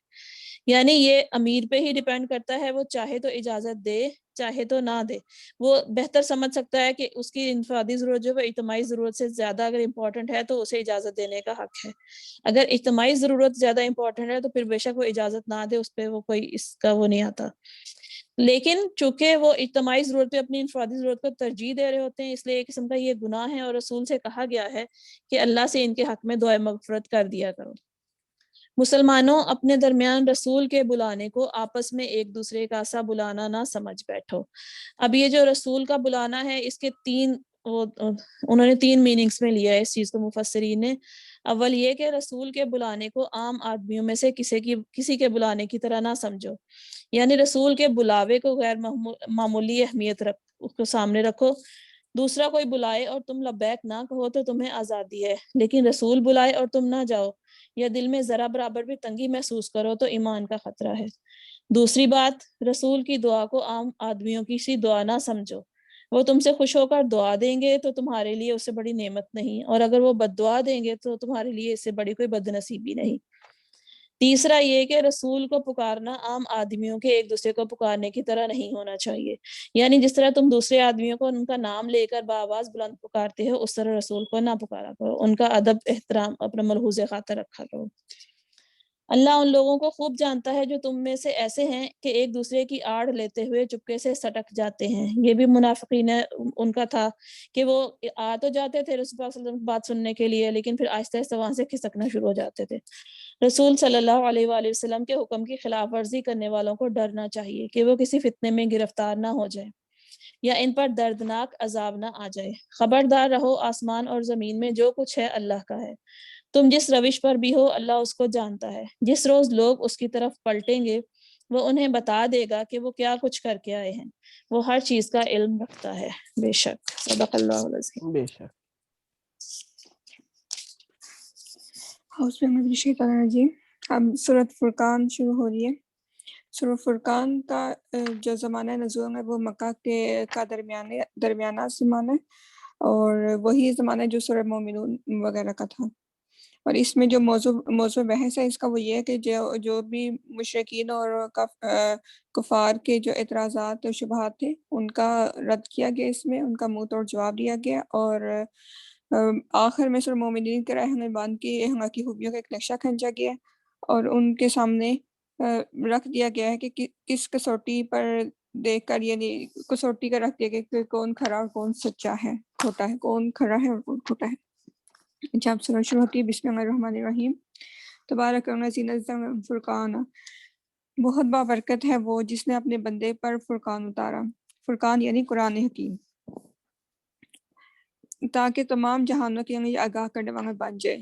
یعنی یہ امیر پہ ہی ڈیپینڈ کرتا ہے، وہ چاہے تو اجازت دے چاہے تو نہ دے. وہ بہتر سمجھ سکتا ہے کہ اس کی انفرادی ضرورت جو ہے اجتماعی ضرورت سے زیادہ اگر امپورٹنٹ ہے تو اسے اجازت دینے کا حق ہے. اگر اجتماعی ضرورت زیادہ امپورٹنٹ ہے تو پھر بے شک وہ اجازت نہ دے، اس پہ وہ کوئی اس کا وہ نہیں آتا. لیکن چونکہ وہ اجتماعی ضرورت پہ اپنی انفرادی ضرورت کو ترجیح دے رہے ہوتے ہیں، اس لیے ایک قسم کا یہ گناہ ہے اور رسول سے کہا گیا ہے کہ اللہ سے ان کے حق میں دعائے مغفرت کر دیا کرو. مسلمانوں اپنے درمیان رسول کے بلانے کو آپس میں ایک دوسرے کا سا بلانا نہ سمجھ بیٹھو. اب یہ جو رسول کا بلانا ہے اس کے انہوں نے تین میننگز میں لیا ہے اس چیز کو مفسرین نے. اول یہ کہ رسول کے بلانے کو عام آدمیوں میں سے کسی کے بلانے کی طرح نہ سمجھو، یعنی رسول کے بلاوے کو غیر معمولی اہمیت اس کو سامنے رکھو. دوسرا کوئی بلائے اور تم لبیک نہ کہو تو تمہیں آزادی ہے، لیکن رسول بلائے اور تم نہ جاؤ یا دل میں ذرا برابر بھی تنگی محسوس کرو تو ایمان کا خطرہ ہے. دوسری بات، رسول کی دعا کو عام آدمیوں کی سی دعا نہ سمجھو. وہ تم سے خوش ہو کر دعا دیں گے تو تمہارے لیے اس سے بڑی نعمت نہیں، اور اگر وہ بد دعا دیں گے تو تمہارے لیے اس سے بڑی کوئی بد نصیبی نہیں. تیسرا یہ کہ رسول کو پکارنا عام آدمیوں کے ایک دوسرے کو پکارنے کی طرح نہیں ہونا چاہیے، یعنی جس طرح تم دوسرے آدمیوں کو ان کا نام لے کر بآواز بلند پکارتے ہو اس طرح رسول کو نہ پکارا کرو، ان کا ادب احترام اپنا ملحوظ خاطر رکھا کرو. اللہ ان لوگوں کو خوب جانتا ہے جو تم میں سے ایسے ہیں کہ ایک دوسرے کی آڑ لیتے ہوئے چپکے سے سٹک جاتے ہیں. یہ بھی منافقین ان کا تھا کہ وہ آ تو جاتے تھے رسول اللہ صلی اللہ علیہ وسلم بات سننے کے لیے، لیکن پھر آہستہ آہستہ وہاں سے کھسکنا شروع ہو جاتے تھے. رسول صلی اللہ علیہ وآلہ وسلم کے حکم کی خلاف ورزی کرنے والوں کو ڈرنا چاہیے کہ وہ کسی فتنے میں گرفتار نہ ہو جائے یا ان پر دردناک عذاب نہ آ جائے. خبردار رہو، آسمان اور زمین میں جو کچھ ہے اللہ کا ہے. تم جس روش پر بھی ہو اللہ اس کو جانتا ہے. جس روز لوگ اس کی طرف پلٹیں گے وہ انہیں بتا دے گا کہ وہ کیا کچھ کر کے آئے ہیں. وہ ہر چیز کا علم رکھتا ہے. بے شک صدق اللہ العظیم. بے شک. جی اب سورۃ فرقان شروع ہو رہی ہے. سورۃ فرقان کا جو زمانہ نزول ہے وہ مکہ کا درمیانہ زمانہ ہے اور وہی زمانہ جو سورۃ مومنون وغیرہ کا تھا. اور اس میں جو موضوع بحث ہے اس کا وہ یہ ہے کہ جو بھی مشرکین اور کفار کے جو اعتراضات اور شبہات تھے ان کا رد کیا گیا، اس میں ان کا منہ توڑ جواب دیا گیا اور آخر میں سورۃ مومنین کے رہنمائی بان کی حقیقی خوبیوں کا ایک نقشہ کھینچا گیا اور ان کے سامنے رکھ دیا گیا ہے کہ کس کسوٹی پر دیکھ کر، یعنی کسوٹی کا رکھ دیا گیا کہ کون کھرا اور کون سچا ہے کھوٹا ہے، کون کھرا ہے اور کون کھوٹا ہے. جب سورہ شروع ہوتی ہے بسم اللہ الرحمن الرحیم. تبارک الذی نزل الفرقان، بہت بابرکت ہے وہ جس نے اپنے بندے پر فرقان اتارا. فرقان یعنی قرآن حکیم، تاکہ تمام جہانوں کے لیے آگاہ کرنے والا بن جائے.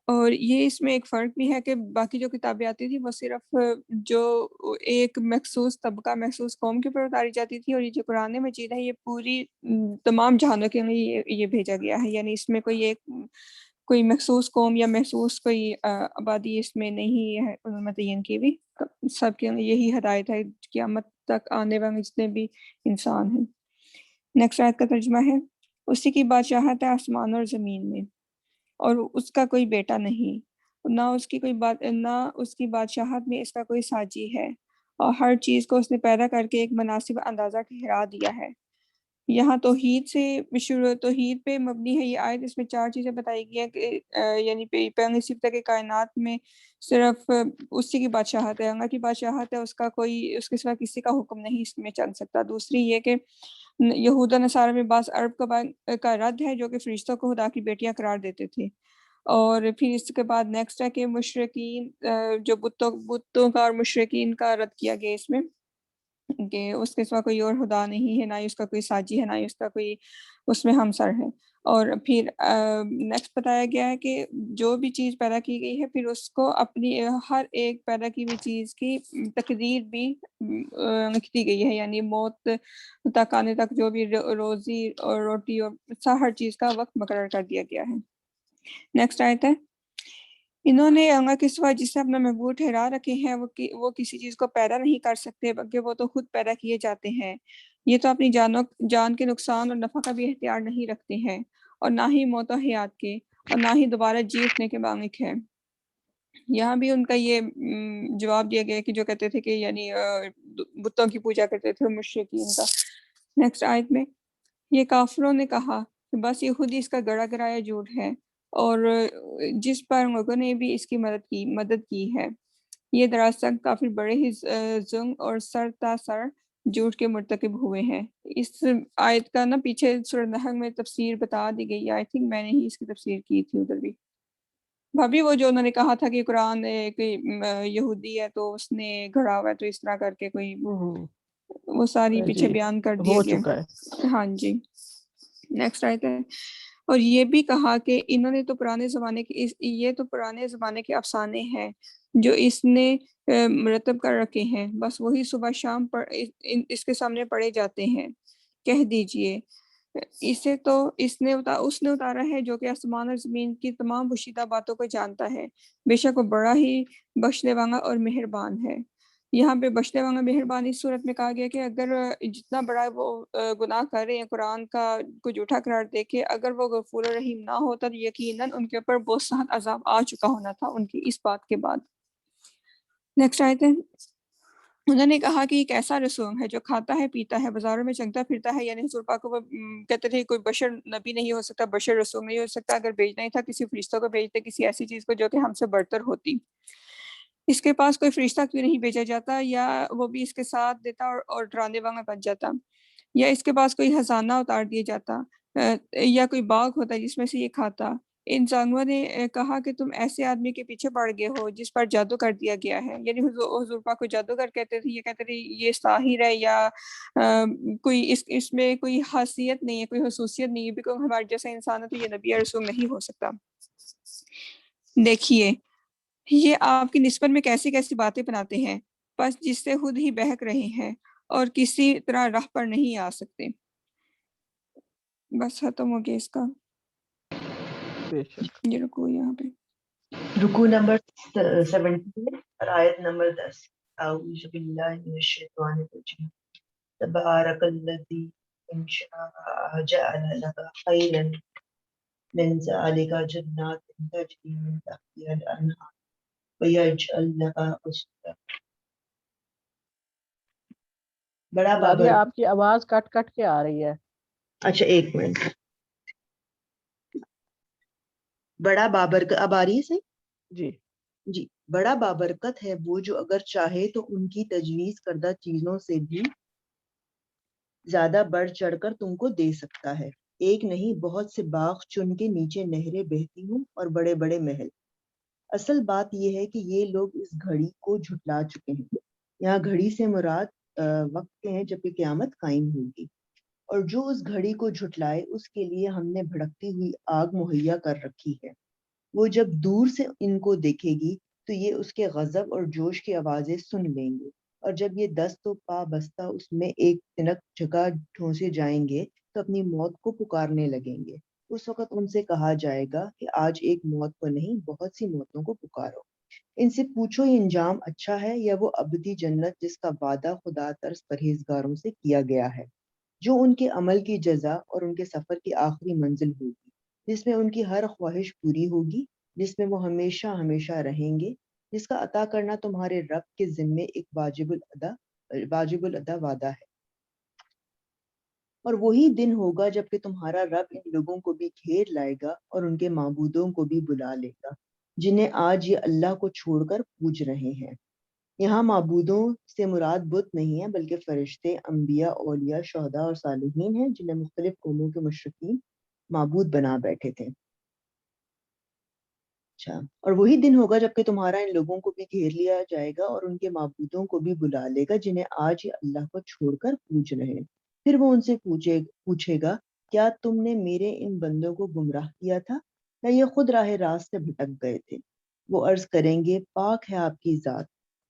اور یہ اس میں ایک فرق بھی ہے کہ باقی جو کتابیں آتی تھی وہ صرف جو ایک مخصوص طبقہ مخصوص قوم کے اوپر اتاری جاتی تھی، اور یہ جو قرآن مجید ہے یہ پوری تمام جہانوں کے لیے یہ بھیجا گیا ہے. یعنی اس میں کوئی مخصوص قوم یا مخصوص کوئی آبادی اس میں نہیں ہے متعین کی بھی، سب کے لیے یہی ہدایت ہے قیامت تک آنے والے جتنے بھی انسان ہیں. نیکسٹ آیت کا ترجمہ ہے، اسی کی بادشاہت ہے آسمان اور زمین میں اور اس کا کوئی بیٹا نہیں، نہ اس کی بادشاہت میں اس کا کوئی ساجی ہے، اور ہر چیز کو اس نے پیدا کر کے ایک مناسب اندازہ ٹھہرا دیا ہے۔ یہاں توحید سے شروع توحید پہ مبنی ہے یہ آیت۔ اس میں 4 چیزیں بتائی گئی ہیں کہ یعنی پیغمبر صرف تک کائنات میں صرف اسی کی بادشاہت ہے، اللہ کی بادشاہت ہے، اس کا کوئی اس کے سوا کسی کا حکم نہیں اس میں چل سکتا۔ دوسری یہ کہ یہود و نصارہ میں بعض عرب کا رد ہے جو کہ فرشتوں کو خدا کی بیٹیاں قرار دیتے تھے۔ اور پھر اس کے بعد نیکسٹ ہے کہ مشرکین جو بتوں کا اور مشرکین کا رد کیا گیا اس میں کہ اس کے سوا کوئی اور خدا نہیں ہے، نہ ہی اس کا کوئی ساجی ہے، نہ ہی اس کا کوئی اس میں ہمسر ہے۔ اور پھر نیکسٹ بتایا گیا ہے کہ جو بھی چیز پیدا کی گئی ہے پھر اس کو اپنی ہر ایک پیدا کی ہوئی چیز کی تقدیر بھی لکھ دی گئی ہے، یعنی موت تک آنے تک جو بھی روزی اور روٹی اور ہر چیز کا وقت مقرر کر دیا گیا ہے۔ نیکسٹ آیت ہے، انہوں نے اللہ کے سوا جسے اپنا معبود ٹھہرا رکھے ہیں وہ کسی چیز کو پیدا نہیں کر سکتے بلکہ وہ تو خود پیدا کیے جاتے ہیں۔ یہ تو اپنی جان کے نقصان اور نفع کا بھی اختیار نہیں رکھتے ہیں، اور نہ ہی موت و حیات کے، اور نہ ہی دوبارہ جی اٹھنے کے مالک ہے۔ یہاں بھی ان کا یہ جواب دیا گیا کہ جو کہتے تھے کہ یعنی بتوں کی پوجا کرتے تھے مشرکین کا۔ نیکسٹ آیت میں، یہ کافروں نے کہا کہ بس یہ خود ہی اس کا گڑا گرایا جھوٹ ہے، اور جس پر لوگوں نے بھی اس کی مدد کی ہے، یہ دراصل کافی بڑے ہی ظلم اور سر تا سر جھوٹ کے مرتکب ہوئے ہیں۔ اس آیت کا نا پیچھے سورۃ نحل میں تفسیر بتا دی گئی ہے، آئی تھنک میں نے ہی اس کی تفسیر کی تھی ادھر بھی۔ بھابھی وہ جو انہوں نے کہا تھا کہ قرآن کوئی یہودی ہے تو اس نے گھڑا ہوا ہے تو اس طرح کر کے کوئی وہ ساری پیچھے جی بیان کر دیا ہو گیا۔ چکا ہے۔ ہاں جی، نیکسٹ آیت ہے، اور یہ بھی کہا کہ انہوں نے تو پرانے زمانے کے افسانے ہیں جو اس نے مرتب کر رکھے ہیں، بس وہی صبح شام پر اس کے سامنے پڑھے جاتے ہیں۔ کہہ دیجئے اسے تو اس نے اتارا ہے جو کہ آسمان اور زمین کی تمام پوشیدہ باتوں کو جانتا ہے، بے شک وہ بڑا ہی بخشنے والا اور مہربان ہے۔ یہاں پہ بخشنے والا مہربان اس صورت میں کہا گیا کہ اگر جتنا بڑا وہ گناہ کر رہے ہیں قرآن کا کو جھوٹا قرار دے کے، اگر وہ غفور الرحیم نہ ہوتا تو یقیناً ان کے اوپر بہت سخت عذاب آ چکا ہونا تھا ان کی اس بات کے بعد۔ نیکسٹ آیت ہے، انہوں نے کہا کہ ایک ایسا رسول ہے جو کھاتا ہے پیتا ہے بازاروں میں چلتا پھرتا ہے، یعنی حضور پاک کو وہ کہتے تھے کوئی بشر نبی نہیں ہو سکتا، بشر رسول نہیں ہو سکتا، اگر بھیجنا ہی تھا کسی فرشتہ کو بھیجتے، کسی ایسی چیز کو جو کہ ہم سے برتر ہوتی۔ اس کے پاس کوئی فرشتہ کیوں نہیں بھیجا جاتا، یا وہ بھی اس کے ساتھ دیتا اور ڈرانے والا بن جاتا، یا اس کے پاس کوئی خزانہ اتار دیا جاتا، یا کوئی باغ ہوتا جس میں سے یہ کھاتا۔ ان ظالموں نے کہا کہ تم ایسے آدمی کے پیچھے پڑ گئے ہو جس پر جادو کر دیا گیا ہے، یعنی حضور پاک کو جادوگر کہتے تھے، یہ کہتے تھے یہ ساحر ہے، یا کوئی اس میں کوئی خاصیت نہیں ہے، کوئی خصوصیت نہیں ہے، بیکاز ہمارے جیسا انسان ہے تو یہ نبی یا رسول نہیں ہو سکتا۔ دیکھیے یہ آپ کی نسبت میں کیسی کیسی باتیں بناتے ہیں، بس جس سے خود ہی بہک رہے ہیں اور کسی طرح راہ پر نہیں آ سکتے۔ بس ختم ہو گیا اس کا بے شک۔ یہ رکو یہاں پہ۔ رکوع نمبر 17 اور آیت نمبر 10۔ اعوذ باللہ من الشیطان الرجیم۔ تبارک الذی ان شاء جعل لك خیرا من ذلك جنات تجری من تحتها الانہار ویجعل لك قصورا۔ بڑا نادیہ بابر، آپ کی آواز کٹ کٹ کے آ رہی ہے۔ اچھا ایک منٹ، بڑا بابرکت اب آ رہی ہے صحیح؟ جی جی، بڑا بابرکت ہے وہ جو اگر چاہے تو ان کی تجویز کردہ چیزوں سے بھی زیادہ بڑھ چڑھ کر تم کو دے سکتا ہے۔ ایک نہیں بہت سے باغ چن کے نیچے نہریں بہتی ہوں اور بڑے بڑے محل۔ اصل بات یہ ہے کہ یہ لوگ اس گھڑی کو جھٹلا چکے ہیں۔ یہاں گھڑی سے مراد وقت کے ہیں جب کہ قیامت قائم ہوگی، اور جو اس گھڑی کو جھٹلائے اس کے لیے ہم نے بھڑکتی ہوئی آگ مہیا کر رکھی ہے۔ وہ جب دور سے ان کو دیکھے گی تو یہ اس کے غضب اور جوش کی آوازیں سن لیں گے، اور جب یہ دست و پا بستہ اس میں ایک تنک جگہ ٹھونسے جائیں گے تو اپنی موت کو پکارنے لگیں گے۔ اس وقت ان سے کہا جائے گا کہ آج ایک موت کو نہیں بہت سی موتوں کو پکارو۔ ان سے پوچھو یہ انجام اچھا ہے یا وہ ابدی جنت جس کا وعدہ خدا ترس پرہیزگاروں سے کیا گیا ہے، جو ان کے عمل کی جزا اور ان کے سفر کی آخری منزل ہوگی، جس میں ان کی ہر خواہش پوری ہوگی، جس میں وہ ہمیشہ ہمیشہ رہیں گے، جس کا عطا کرنا تمہارے رب کے ذمے ایک واجب الادا وعدہ ہے۔ اور وہی دن ہوگا جب کہ تمہارا رب ان لوگوں کو بھی گھیر لائے گا اور ان کے معبودوں کو بھی بلا لے گا جنہیں آج یہ اللہ کو چھوڑ کر پوج رہے ہیں۔ یہاں معبودوں سے مراد بت نہیں ہے بلکہ فرشتے، انبیاء، اولیاء، شہداء اور صالحین ہیں جنہیں مختلف قوموں کے مشرکین معبود بنا بیٹھے تھے۔ اچھا، اور وہی دن ہوگا جب کہ تمہارا ان لوگوں کو بھی گھیر لیا جائے گا اور ان کے معبودوں کو بھی بلا لے گا جنہیں آج یہ اللہ کو چھوڑ کر پوج رہے ہیں۔ پھر وہ ان سے پوچھے گا کیا تم نے میرے ان بندوں کو گمراہ کیا تھا یا یہ خود راہ راست سے بھٹک گئے تھے؟ وہ عرض کریں گے پاک ہے آپ کی ذات،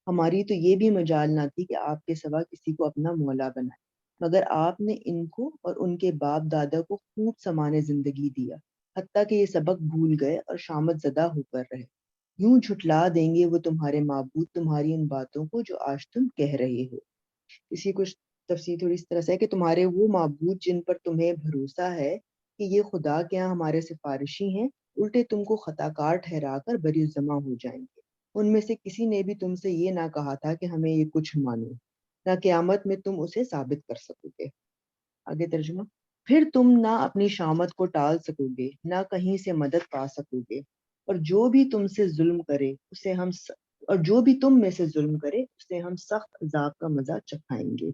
ہماری تو یہ بھی مجال نہ تھی کہ آپ کے سوا کسی کو اپنا مولا بنائے، مگر آپ نے ان کو اور ان کے باپ دادا کو خوب سامان زندگی دیا، حتیٰ کہ یہ سبق بھول گئے اور شامت زدہ ہو کر رہے۔ یوں جھٹلا دیں گے وہ تمہارے معبود تمہاری ان باتوں کو جو آج تم کہہ رہے ہو۔ اسی کچھ تفسیر تھوڑی اس طرح سے ہے کہ تمہارے وہ معبود جن پر تمہیں بھروسہ ہے کہ یہ خدا کے ہاں ہمارے سفارشی ہیں، الٹے تم کو خطا کار ٹھہرا کر بری جمع ہو جائیں گے۔ ان میں سے کسی نے بھی تم سے یہ نہ کہا تھا کہ ہمیں یہ کچھ مانو، نہ قیامت میں تم اسے ثابت کر سکو گے۔ آگے ترجمہ، پھر تم نہ اپنی شامت کو ٹال سکو گے نہ کہیں سے مدد پا سکو گے، اور جو بھی تم سے ظلم کرے اسے تم میں سے ظلم کرے اسے ہم سخت عذاب کا مزہ چکھائیں گے۔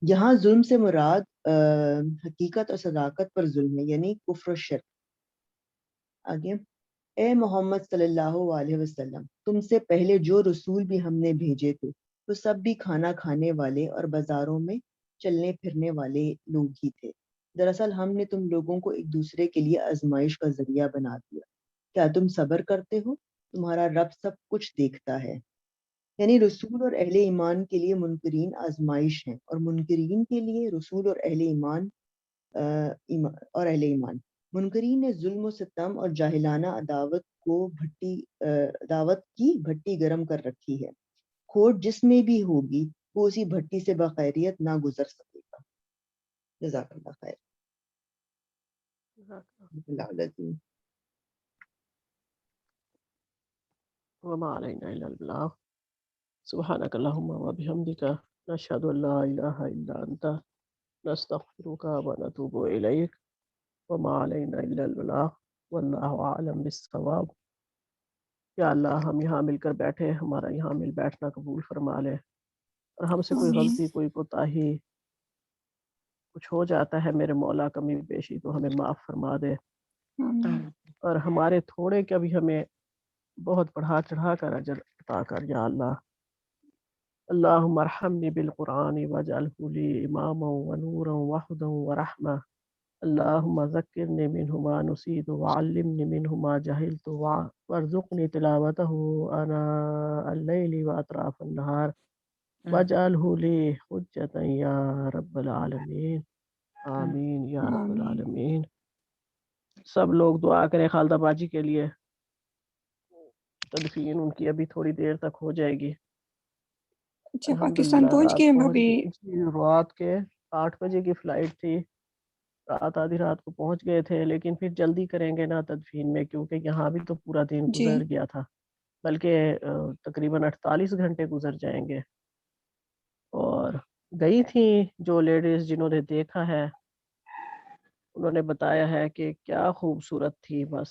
یہاں ظلم سے مراد حقیقت اور صداقت پر ظلم ہے، یعنی کفر و شرک۔ آگے، اے محمد صلی اللہ علیہ وسلم، تم سے پہلے جو رسول بھی ہم نے بھیجے تھے وہ سب بھی کھانا کھانے والے اور بازاروں میں چلنے پھرنے والے لوگ ہی تھے۔ دراصل ہم نے تم لوگوں کو ایک دوسرے کے لیے آزمائش کا ذریعہ بنا دیا۔ کیا تم صبر کرتے ہو؟ تمہارا رب سب کچھ دیکھتا ہے۔ یعنی رسول اور اہل ایمان کے لیے منکرین آزمائش ہیں، اور منکرین کے لیے رسول اور اہل ایمان۔ منکرین نے ظلم و ستم اور جاہلانہ عداوت کی بھٹی گرم کر رکھی ہے۔ کھوٹ جس میں بھی ہوگی وہ اسی بھٹی سے بخیریت نہ گزر سکے گا۔ جزاک اللہ خیر۔ اللہ العظیم۔ وما علينا إلا البلاغ سبحانك اللهم وبحمدك نشهد أن لا إله إلا أنت نستغفرك ونتوب إليك وما علينا إلا البلاغ والله أعلم بالصواب۔ یا اللہ ہم یہاں مل کر بیٹھے، ہمارا یہاں مل بیٹھنا قبول فرما لے، اور ہم سے کوئی آمین غلطی، کوئی کوتاہی، کچھ ہو جاتا ہے میرے مولا کمی بیشی تو ہمیں معاف فرما دے، آمین اور ہمارے تھوڑے کا بھی ہمیں بہت بڑھا چڑھا کر اجر عطا کر یا اللہ۔ اللہم ارحمنی بالقرآن واجعلہ لی اماما ونورا وہدا ورحمہ، اللہم ذکرنی منہ ما نسیت وعلمنی منہ ما جہلت وارزقنی تلاوتہ آناء اللیل واطراف النہار واجعلہ لی حجتا یا رب العالمین، آمین یا رب آمین۔ العالمین۔ سب لوگ دعا کریں خالدہ باجی کے لیے، تدفین ان کی ابھی تھوڑی دیر تک ہو جائے گی۔ اچھا، پاکستان الحمدللہ پہنچ رات گئے ہم پہنچ ابھی؟ گئی، رات کے 8 بجے کی فلائٹ تھی، رات آدھی رات کو پہنچ گئے تھے، لیکن پھر جلدی کریں گے نا تدفین میں، کیونکہ یہاں بھی تو پورا دن جی گزر گیا تھا، بلکہ تقریباً 48 گھنٹے گزر جائیں گے۔ اور گئی تھیں جو لیڈیز جنہوں نے دیکھا ہے انہوں نے بتایا ہے کہ کیا خوبصورت تھی، بس